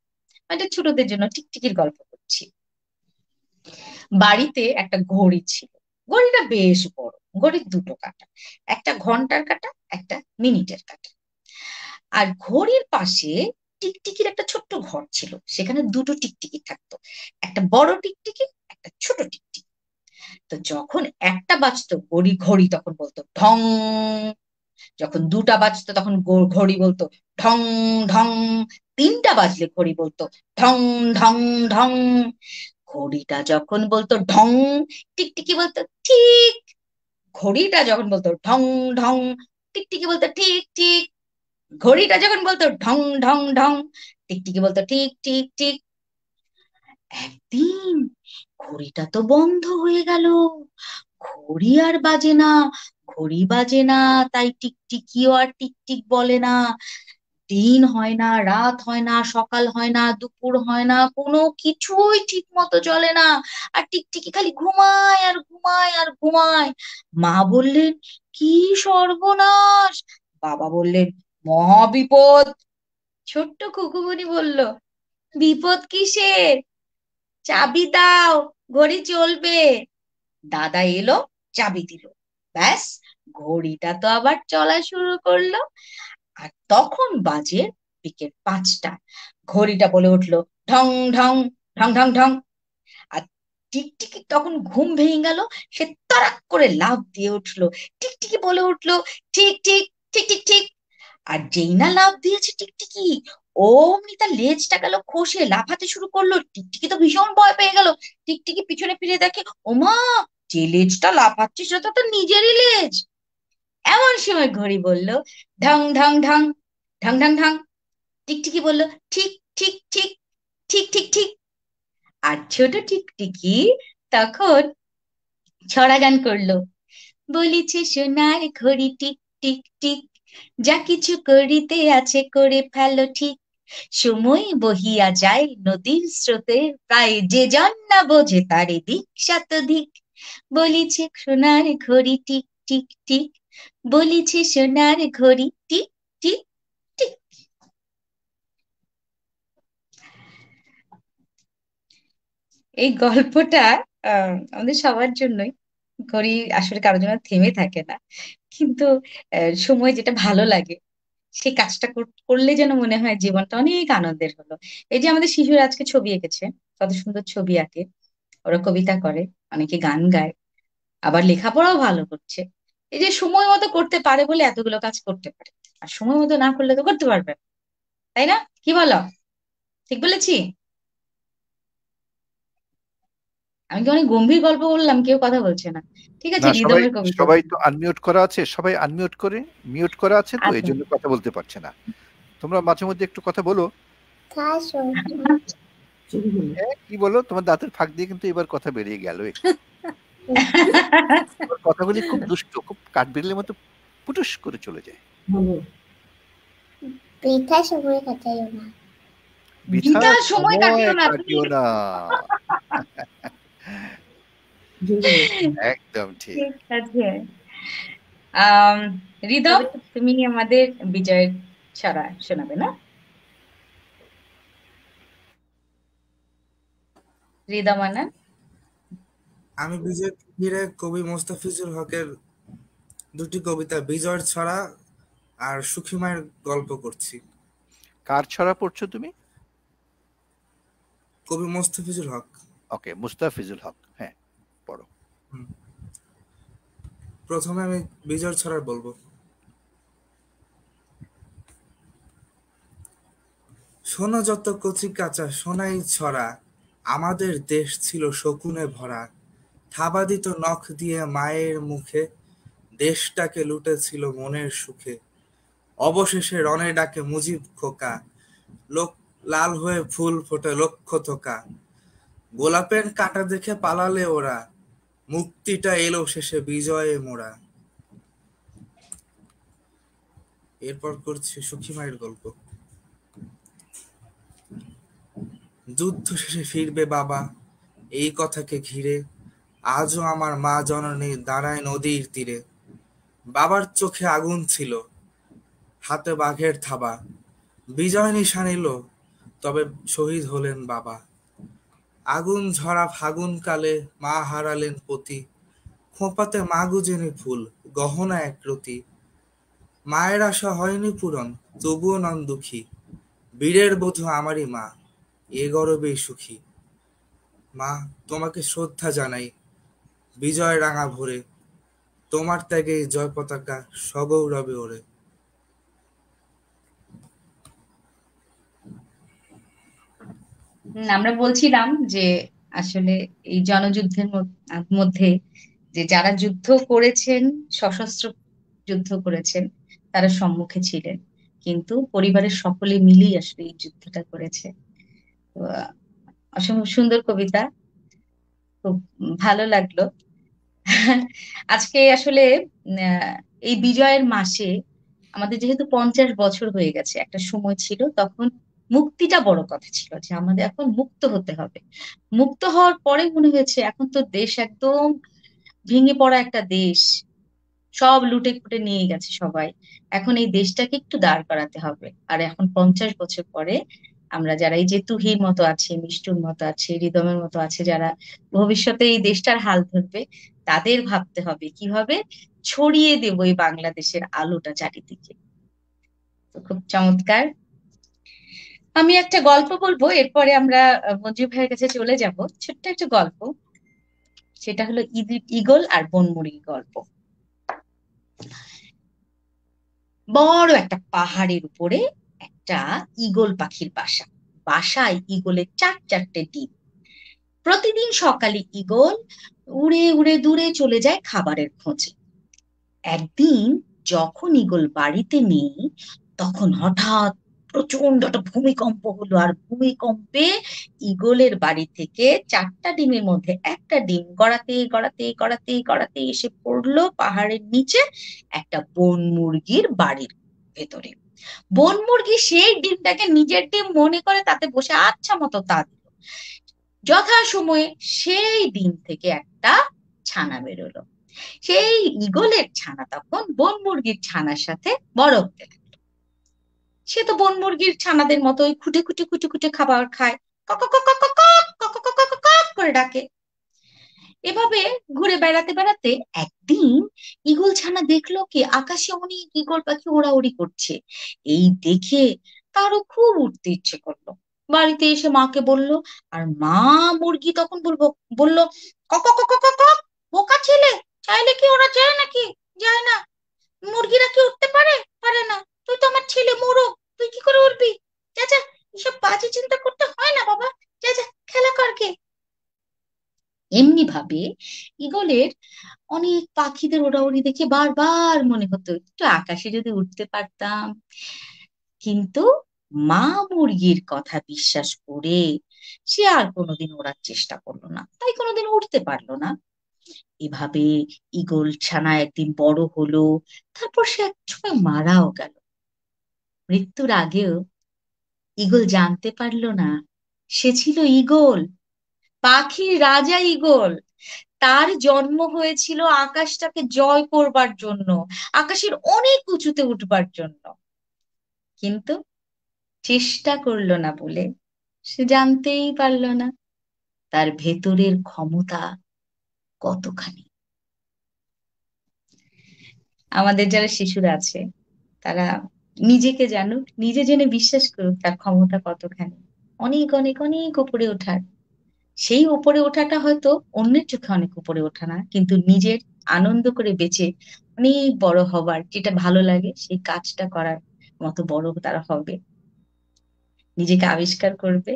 এটা ছোটদের জন্য টিকটিকির গল্প করছি। বাড়িতে একটা ঘড়ি ছিল, ঘড়িটা বেশ বড়, ঘড়ির দুটো কাঁটা, একটা ঘন্টার কাঁটা, একটা মিনিটের কাঁটা। আর ঘড়ির পাশে টিকটিকির একটা ছোট্ট ঘর ছিল, সেখানে দুটো টিকটিকি থাকতো, একটা বড় টিকটিকি, একটা ছোট টিকটিকি। তো যখন একটা বাজতো ঘড়ি ঘড়ি তখন বলতো ঢং, যখন দুটা বাজতো তখন ঘড়ি বলতো ঢং ঢং, তিনটা বাজলে ঘড়ি বলতো ঢং ঢং ঢং। ঘড়িটা যখন বলতো ঢং, টিকটিকি বলতো ঠিক। ঘড়িটা যখন বলতো ঢং ঢং, টিকটিকি বলতো ঠিক ঠিক। ঘড়িটা যখন বলতো ঢং ঢং ঢং, টিকটিকি বলতো ঠিক ঠিক ঠিক। একদিন ঘড়িটা তো বন্ধ হয়ে গেল, ঘড়ি আর বাজে না, ঘড়ি বাজে না, তাই টিকটিকিও আর টিকটিক বলে না। দিন হয় না, রাত হয় না, সকাল হয় না, দুপুর হয় না, কোনো কিছুই ঠিক মতো চলে না, আর টিকটিকি খালি ঘুমায় আর ঘুমায় আর ঘুমায়। মা বললেন কি সর্বনাশ, বাবা বললেন মহা বিপদ। ছোট্ট খুকুমনি বলল বিপদ কিসের, চাবি দাও, ঘড়ি চলবে। দাদা এলো, চাবি দিল, ব্যাস ঘড়িটা তো আবার চলা শুরু করলো। আর তখন বাজে বিকেল 5টা। ঘড়িটা বলে উঠলো ঢং ঢং ঢং ঢং ঢং। আর টিকটিকি তখন ঘুম ভেঙে গেল, সে তড়াক করে লাফ দিয়ে উঠলো। টিকটিকি বলে উঠলো ঠিক ঠিক ঠিক ঠিক ঠিক। আর যেই না লাফ দিয়েছে টিকটিকি, অমনি তার লেজটা গেল খসে, লাফাতে শুরু করলো। টিকটিকি তো ভীষণ ভয় পেয়ে গেল। টিকটিকি পিছনে ফিরে দেখে ওমা, যে লেজটা লাফাচ্ছে সেটা তো তার নিজেরই লেজ। এমন সময় ঘড়ি বলল ঢং ঢং ঢং ঢং ঢং ঢং। টিকটিকি বলল ঠিক ঠিক ঠিক ঠিক ঠিক ঠিক। আর ছোট টিকটিকি তখন ছড়া গান করলো, বলিছে সোনার ঘড়ি টিক টিক টিক, যা কিছু করিতে আছে করে ফেলো ঠিক। সময় বহিয়া যায় নদীর স্রোতে, প্রায় যে জন না বোঝে তার এদিক শতধিক। বলিছে সোনার ঘড়ি টিক টিক টিক, বলিছে সোনার ঘড়ি টিক টিক টিক। এই গল্পটা আমাদের সবার জন্যই। ঘড়ি আসলে কারোর জন্য থেমে থাকে না, কিন্তু সময় যেটা ভালো লাগে সেই কাজটা করলে যেন মনে হয় জীবনটা অনেক আনন্দের হলো। এই যে আমাদের শিশুরা আজকে ছবি এঁকেছে, কত সুন্দর ছবি আঁকে, ওরা কবিতা করে, অনেকে গান গায়, আবার লেখাপড়াও ভালো করছে। এই যে সময় মতো করতে পারে বলে এতগুলো কাজ করতে পারে, আর সময় মতো না করলে তো করতে পারবে না। তাই না, কি বলো? ঠিক বলেছি? আমি কি অনেক গম্ভীর গল্প বললাম, কেউ কথা বলছে না। ঠিক আছে, না, সবাই রিদমের কবিতা সবাই বলি। তো আনমিউট করা আছে, সবাই আনমিউট করে মিউট করা আছে, তো এই আচ্ছা। জন্য কথা বলতে পারছে না। তোমরা মাঝে মধ্যে একটু কথা বলো। কি বলো? তোমার দাঁতের ফাঁক দিয়ে কিন্তু এবার কথা বেরিয়ে গেল একটু। তোমার কথাগুলি খুব দুষ্ট, খুব কাঠবিড়ালির মতো পুটুস করে চলে যায়। বৃথা সময় কাটাইও না। বৃথা সময় কাটিও না তুমি। কাটিও না। একদম ঠিক। ঠিক আছে। রিদম, তুমি আমাদের বিজয়ের ছড়া শোনাবে না? রিদম আনা। আমি বিজয় ঘিরে কবি মোস্তাফিজুল হকের দুটি কবিতা বিজয়ের ছড়া আর সুখী মায়ের গল্প করছি। কার ছড়া পড়ছো তুমি? কবি মোস্তাফিজুল হক। ওকে, মুস্তাফিজুল হক, হ্যাঁ পড়ো। প্রথমে আমি বিজয়ের ছড়া বলবো। শোনো যত কচি কাঁচা সোনাই ছড়া, আমাদের দেশ ছিল শকুনে ভরা, থাবা দিত নখ দিয়ে মায়ের মুখে, দেশটাকে লুটেছিল মনের সুখে। অবশেষে রনে ডাকে মুজিব খোকা, লোক লাল হয়ে ফুল ফোটে লক্ষ থোকা, গোলাপের কাঁটা দেখে পালালে ওরা, মুক্তিটা এলো শেষে বিজয়ে মোরা। এরপর করছি সুখী মায়ের গল্প। যুদ্ধ শেষে ফিরবে বাবা, এই কথাকে ঘিরে আজও আমার মা জননী দাঁড়ায় নদীর তীরে। বাবার চোখে আগুন ছিল, হাতে বাঘের থাবা, বিজয় নিশান এলো, তবে শহীদ হলেন বাবা। আগুন ঝরা ফাগুন কালে মা হারালেন পতি, খোঁপাতে মা গুজেনি ফুল, গহনা এক রতি। মায়ের আশা হয়নি পূরণ, তবুও নন দুঃখী, বীরের বধূ আমারই মা, এ গরবেই সুখী। মা, তোমাকে শ্রদ্ধা জানাই বিজয় রাঙা ভোরে, তোমার ত্যাগে জয় পতাকা সগৌরবে ওড়ে। আমরা বলছিলাম যে আসলে এই জনযুদ্ধের মধ্যে যে যারা যুদ্ধ করেছেন, সশস্ত্র যুদ্ধ করেছেন, তারা সম্মুখে ছিলেন, কিন্তু পরিবারের সকলে মিলেই আসলে এই যুদ্ধটা করেছে। তো অসম্ভব সুন্দর কবিতা, খুব ভালো লাগলো। আজকে আসলে এই বিজয়ের মাসে আমাদের যেহেতু 50 বছর হয়ে গেছে, একটা সময় ছিল তখন মুক্তিটা বড় কথা ছিল, যে আমাদের এখন মুক্ত হতে হবে। মুক্ত হওয়ার পরে মনে হয়েছে এখন তো দেশ একদম ভেঙে পড়া একটা দেশ, সব লুটে ফুটে নিয়ে গেছে সবাই, এখন এই দেশটাকে একটু দাঁড় করাতে হবে। আর এখন 50 বছর পরে আমরা যারা এই যে তুহির মতো আছে, মিষ্টুর মতো আছে, রিদমের মতো আছে, যারা ভবিষ্যতে এই দেশটার হাল ধরবে, তাদের ভাবতে হবে কিভাবে ছড়িয়ে দেবো এই বাংলাদেশের আলোটা চারিদিকে। তো খুব চমৎকার। আমি একটা গল্প বলবো, এরপরে আমরা মঞ্জু ভাইয়ের কাছে চলে যাব। ছোট্ট একটা গল্প, সেটা হলো ঈগল আর বনমুরগি গল্প। বড় একটা পাহাড়ের উপরে একটা ঈগল পাখির বাসা। বাসায় ঈগলের 4 ডিম। প্রতিদিন সকালে ঈগল উড়ে উড়ে দূরে চলে যায় খাবারের খোঁজে। একদিন যখন ঈগল বাড়িতে নেই, তখন হঠাৎ প্রচন্ড একটা ভূমিকম্প হলো, আর ভূমিকম্পে ঈগলের বাড়ি থেকে 4টা ডিমের মধ্যে একটা ডিম গড়াতে গড়াতে গড়াতে গড়াতে এসে পড়লো পাহাড়ের নিচে একটা বন মুরগির বাড়ির ভেতরে। বন মুরগি সেই ডিমটাকে নিজের ডিম মনে করে তাতে বসে আচ্ছা মতো তা দিল। যথাসময়ে সেই ডিম থেকে একটা ছানা বেরোলো। সেই ঈগলের ছানা তখন বন মুরগির ছানার সাথে বড় হতে লাগলো। সে তো বন মুরগির ছানাদের মতো ওই খুঁটে খুঁটে খুঁটে খুঁটে খাবার খায়, কক কক কক কক কক কক কক কক করে ডাকে। এভাবে ঘুরে বেড়াতে বেড়াতে একদিন ঈগল ছানা দেখলো কি আকাশে অনেক ঈগল পাখি ওড়াউড়ি করছে। এই দেখে তারও খুব উঠতে ইচ্ছে করলো। বাড়িতে এসে মাকে বলল, আর মা মুরগি তখন বললো, কক কক কক কক কক, বোকা ছেলে, চাইলে কি ওরা যায় নাকি? যায় না। মুরগিরা কি উঠতে পারে? পারে না। তুই তো আমার ছেলে মোরগ, তুই কি করে উঠবি? যা যা, এসব বাজে চিন্তা করতে হয় না বাবা, যা যা খেলা কর গে। এমনি ভাবে ঈগলের অনেক পাখিদের ওড়াউড়ি দেখে বারবার মনে হতো একটু আকাশে যদি উঠতে পারতাম। কিন্তু মা মুরগির কথা বিশ্বাস করে সে আর কোনোদিন ওড়ার চেষ্টা করলো না, তাই কোনোদিন উঠতে পারলো না। এভাবে ঈগল ছানা একদিন বড় হলো, তারপর সে এক সময় মারাও গেল। মৃত্যুর আগেও ঈগল জানতে পারলো না সে ছিল ঈগল, পাখির রাজা ঈগল। তার জন্ম হয়েছিল আকাশটাকে জয় করবার জন্য, আকাশের অনেক উঁচুতে উঠবার জন্য। কিন্তু চেষ্টা করলো না বলে সে জানতেই পারলো না তার ভেতরের ক্ষমতা কতখানি। আমাদের যারা শিশুরা আছে তারা নিজেকে জানুক, নিজে জেনে বিশ্বাস করুক তার ক্ষমতা কতখানি, অনেক অনেক অনেক উপরে ওঠার। সেই উপরে ওঠাটা হয়তো অন্যের চোখে অনেক উপরে ওঠা না, কিন্তু নিজের আনন্দ করে বেঁচে অনেক বড় হবার, যেটা ভালো লাগে সেই কাজটা করার মতো বড় তারা হবে, নিজেকে আবিষ্কার করবে,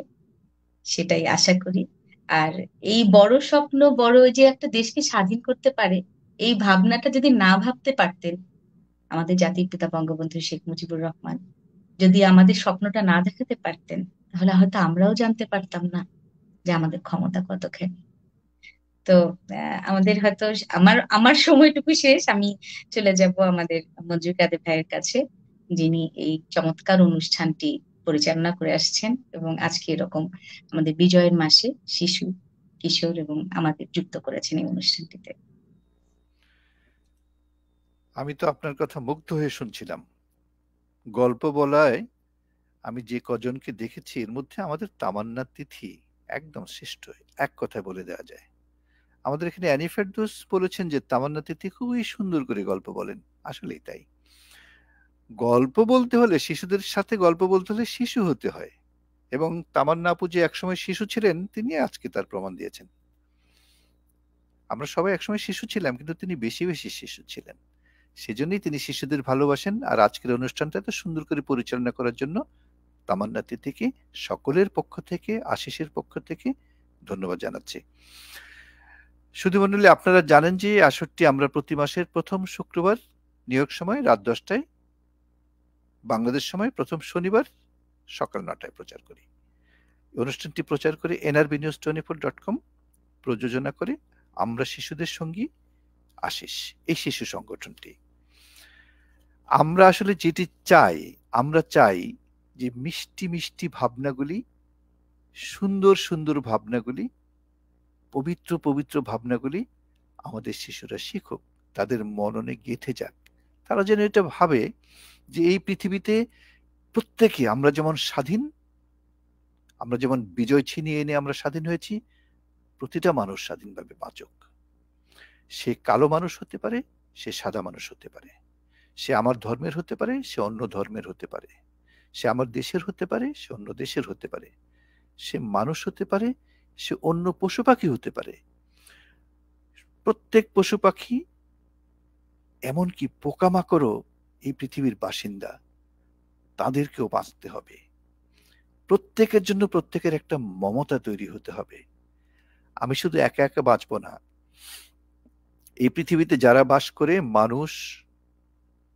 সেটাই আশা করি। আর এই বড় স্বপ্ন, বড় যে একটা দেশকে স্বাধীন করতে পারে, এই ভাবনাটা যদি না ভাবতে পারতেন আমাদের জাতির পিতা বঙ্গবন্ধু শেখ মুজিবুর রহমান, যদি আমাদের স্বপ্নটা না দেখাতে পারতেন, তাহলে হয়তো আমরাও জানতে পারতাম না যে আমাদের ক্ষমতা কতখানি। তো আমাদের হয়তো আমার আমার সময়টুকু শেষ, আমি চলে যাব আমাদের মঞ্জুর কাদের ভাইয়ের কাছে, যিনি এই চমৎকার অনুষ্ঠানটি পরিচালনা করে আসছেন এবং আজকে এরকম আমাদের বিজয়ের মাসে শিশু, কিশোর এবং আমাদের যুক্ত করেছেন এই অনুষ্ঠানটিতে। আমি তো আপনার কথা মুগ্ধ হয়ে শুনছিলাম। গল্প বলায় আমি যে কজনকে দেখেছি এর মধ্যে আমাদের তামান্না তিথি একদম শ্রেষ্ঠ, এক কথায় বলে দেওয়া যায়। আমাদের এখানে অ্যানি ফেরদৌস বলেছেন যে তামান্না তিথি খুবই সুন্দর করে গল্প বলেন। আসলেই তাই। গল্প বলতে হলে, শিশুদের সাথে গল্প বলতে হলে শিশু হতে হয়, এবং তামান্না আপু যে একসময় শিশু ছিলেন তিনি আজকে তার প্রমাণ দিয়েছেন। আমরা সবাই একসময় শিশু ছিলাম, কিন্তু তিনি বেশি বেশি শিশু ছিলেন। সেজন্যই তিনি শিশুদের ভালোবাসেন। আর আজকের অনুষ্ঠানটা এত সুন্দর করে পরিচালনা করার জন্য তামান্না তিথিকে সকলের পক্ষ থেকে, আশিসের পক্ষ থেকে ধন্যবাদ জানাচ্ছি। সুধী মণ্ডলী, আপনারা জানেন যে আসরটি আমরা প্রতি মাসের প্রথম শুক্রবার নিউ ইয়র্ক সময় রাত 10টায়, বাংলাদেশ সময় প্রথম শনিবার সকাল 9টায় প্রচার করি। অনুষ্ঠানটি প্রচার করে nrbnews24.com, প্রযোজনা করে আমরা শিশুদের সঙ্গী আশিস, এই শিশু সংগঠনটি। আমরা আসলে যেটি চাই, আমরা চাই যে মিষ্টি মিষ্টি ভাবনাগুলি, সুন্দর সুন্দর ভাবনাগুলি, পবিত্র পবিত্র ভাবনাগুলি আমাদের শিশুরা শিখুক, তাদের মননে গেঁথে যাক। তারা যেন এটা ভাবে যে এই পৃথিবীতে প্রত্যেকে আমরা যেমন স্বাধীন, আমরা যেমন বিজয় ছিনিয়ে এনে আমরা স্বাধীন হয়েছি, প্রতিটা মানুষ স্বাধীনভাবে বাঁচুক। সে কালো মানুষ হতে পারে, সে সাদা মানুষ হতে পারে, সে আমার ধর্মের হতে পারে, সে অন্য ধর্মের হতে পারে, সে আমার দেশের হতে পারে, সে অন্য দেশের হতে পারে, সে মানুষ হতে পারে, সে অন্য পশু পাখি হতে পারে। প্রত্যেক পশু পাখি, এমনকি পোকামাকড়ও এই পৃথিবীর বাসিন্দা, তাদেরকেও বাঁচতে হবে। প্রত্যেকের জন্য প্রত্যেকের একটা মমতা তৈরি হতে হবে। আমি শুধু একা একা বাঁচব না, এই পৃথিবীতে যারা বাস করে, মানুষ,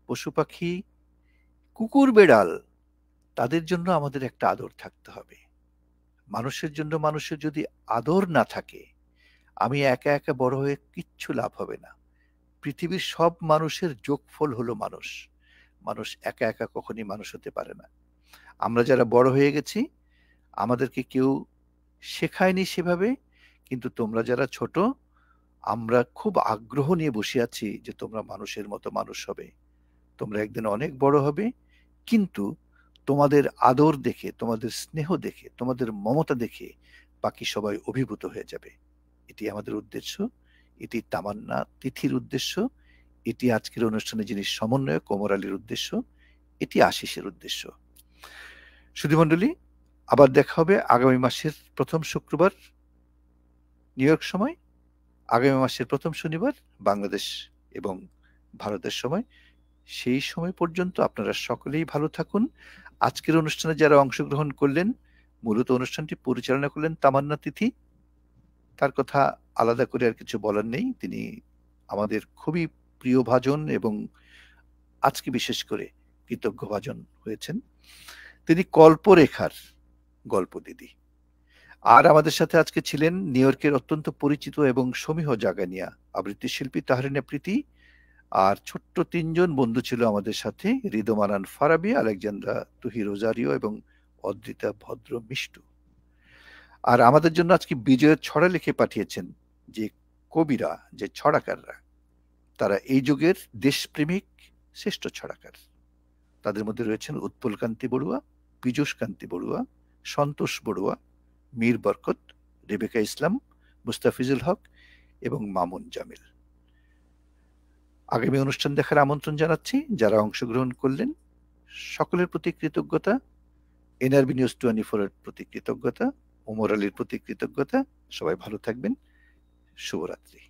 পশু পাখি, কুকুর বেড়াল, তাদের জন্য আমাদের একটা আদর থাকতে হবে। মানুষের জন্য মানুষের যদি আদর না থাকে, আমি একা একা বড় হয়ে কিচ্ছু লাভ হবে না। পৃথিবীর সব মানুষের যোগফল হলো মানুষ। মানুষ একা একা কখনই মানুষ হতে পারে না। আমরা যারা বড় হয়ে গেছি, আমাদেরকে কেউ শেখায়নি সেভাবে, কিন্তু তোমরা যারা ছোট, আমরা খুব আগ্রহ নিয়ে বসে আছি যে তোমরা মানুষের মতো মানুষ হবে, তোমরা একদিন অনেক বড় হবে, কিন্তু তোমাদের আদর দেখে, তোমাদের স্নেহ দেখে, তোমাদের মমতা দেখে বাকি সবাই অভিভূত হয়ে যাবে। এটি আমাদের উদ্দেশ্য, এটি তামান্না তিথির উদ্দেশ্য, এটি আজকের অনুষ্ঠানে যিনি সমন্বয়ক কোমর আলীর উদ্দেশ্য, এটি আশিসের উদ্দেশ্য। সুধী মণ্ডলী, আবার দেখা হবে আগামী মাসের প্রথম শুক্রবার নিউ ইয়র্ক সময়, আগামী মাসের প্রথম শনিবার বাংলাদেশ এবং ভারতের সময়। সেই সময় পর্যন্ত আপনারা সকলেই ভালো থাকুন। আজকের অনুষ্ঠানে যারা অংশগ্রহণ করলেন, মূলত অনুষ্ঠানটি পরিচালনা করলেন তামান্না তিথি, তার কথা আলাদা করে আর কিছু বলার নেই। তিনি আমাদের খুবই প্রিয়ভাজন এবং আজকে বিশেষ করে কৃতজ্ঞভাজন হয়েছেন। তিনি কল্পরেখার গল্প দিদি। আর আমাদের সাথে আজকে ছিলেন নিউ ইয়র্কের অত্যন্ত পরিচিত এবং সমীহ জাগানিয়া আবৃত্তি শিল্পী তাহরিনা প্রীতি। আর ছোট্ট ৩ জন বন্ধু ছিল আমাদের সাথে, রিদোমানান ফারাবি, আলেকজান্দ্রা তুহি রোজারিও এবং অদ্রিতা ভদ্র মিষ্টু। আর আমাদের জন্য আজকে বিজয়ের ছড়া লিখে পাঠিয়েছেন যে কবিরা, যে ছড়াকাররা, তারা এই যুগের দেশপ্রেমিক শ্রেষ্ঠ ছড়াকার। তাদের মধ্যে রয়েছেন উৎপল কান্তি বড়ুয়া, পীযূষ কান্তি বড়ুয়া, সন্তোষ বড়ুয়া, মীর বরকত, রেবেকা ইসলাম, মুস্তাফিজুল হক এবং মামুন জামিল। আগামী অনুষ্ঠান দেখার আমন্ত্রণ জানাচ্ছি যারা অংশগ্রহণ করলেন। সকলের প্রতি কৃতজ্ঞতা, এনআরবি নিউজ 24 এর প্রতি কৃতজ্ঞতা, ওমর আলীর প্রতি কৃতজ্ঞতা। সবাই ভালো থাকবেন। শুভরাত্রি।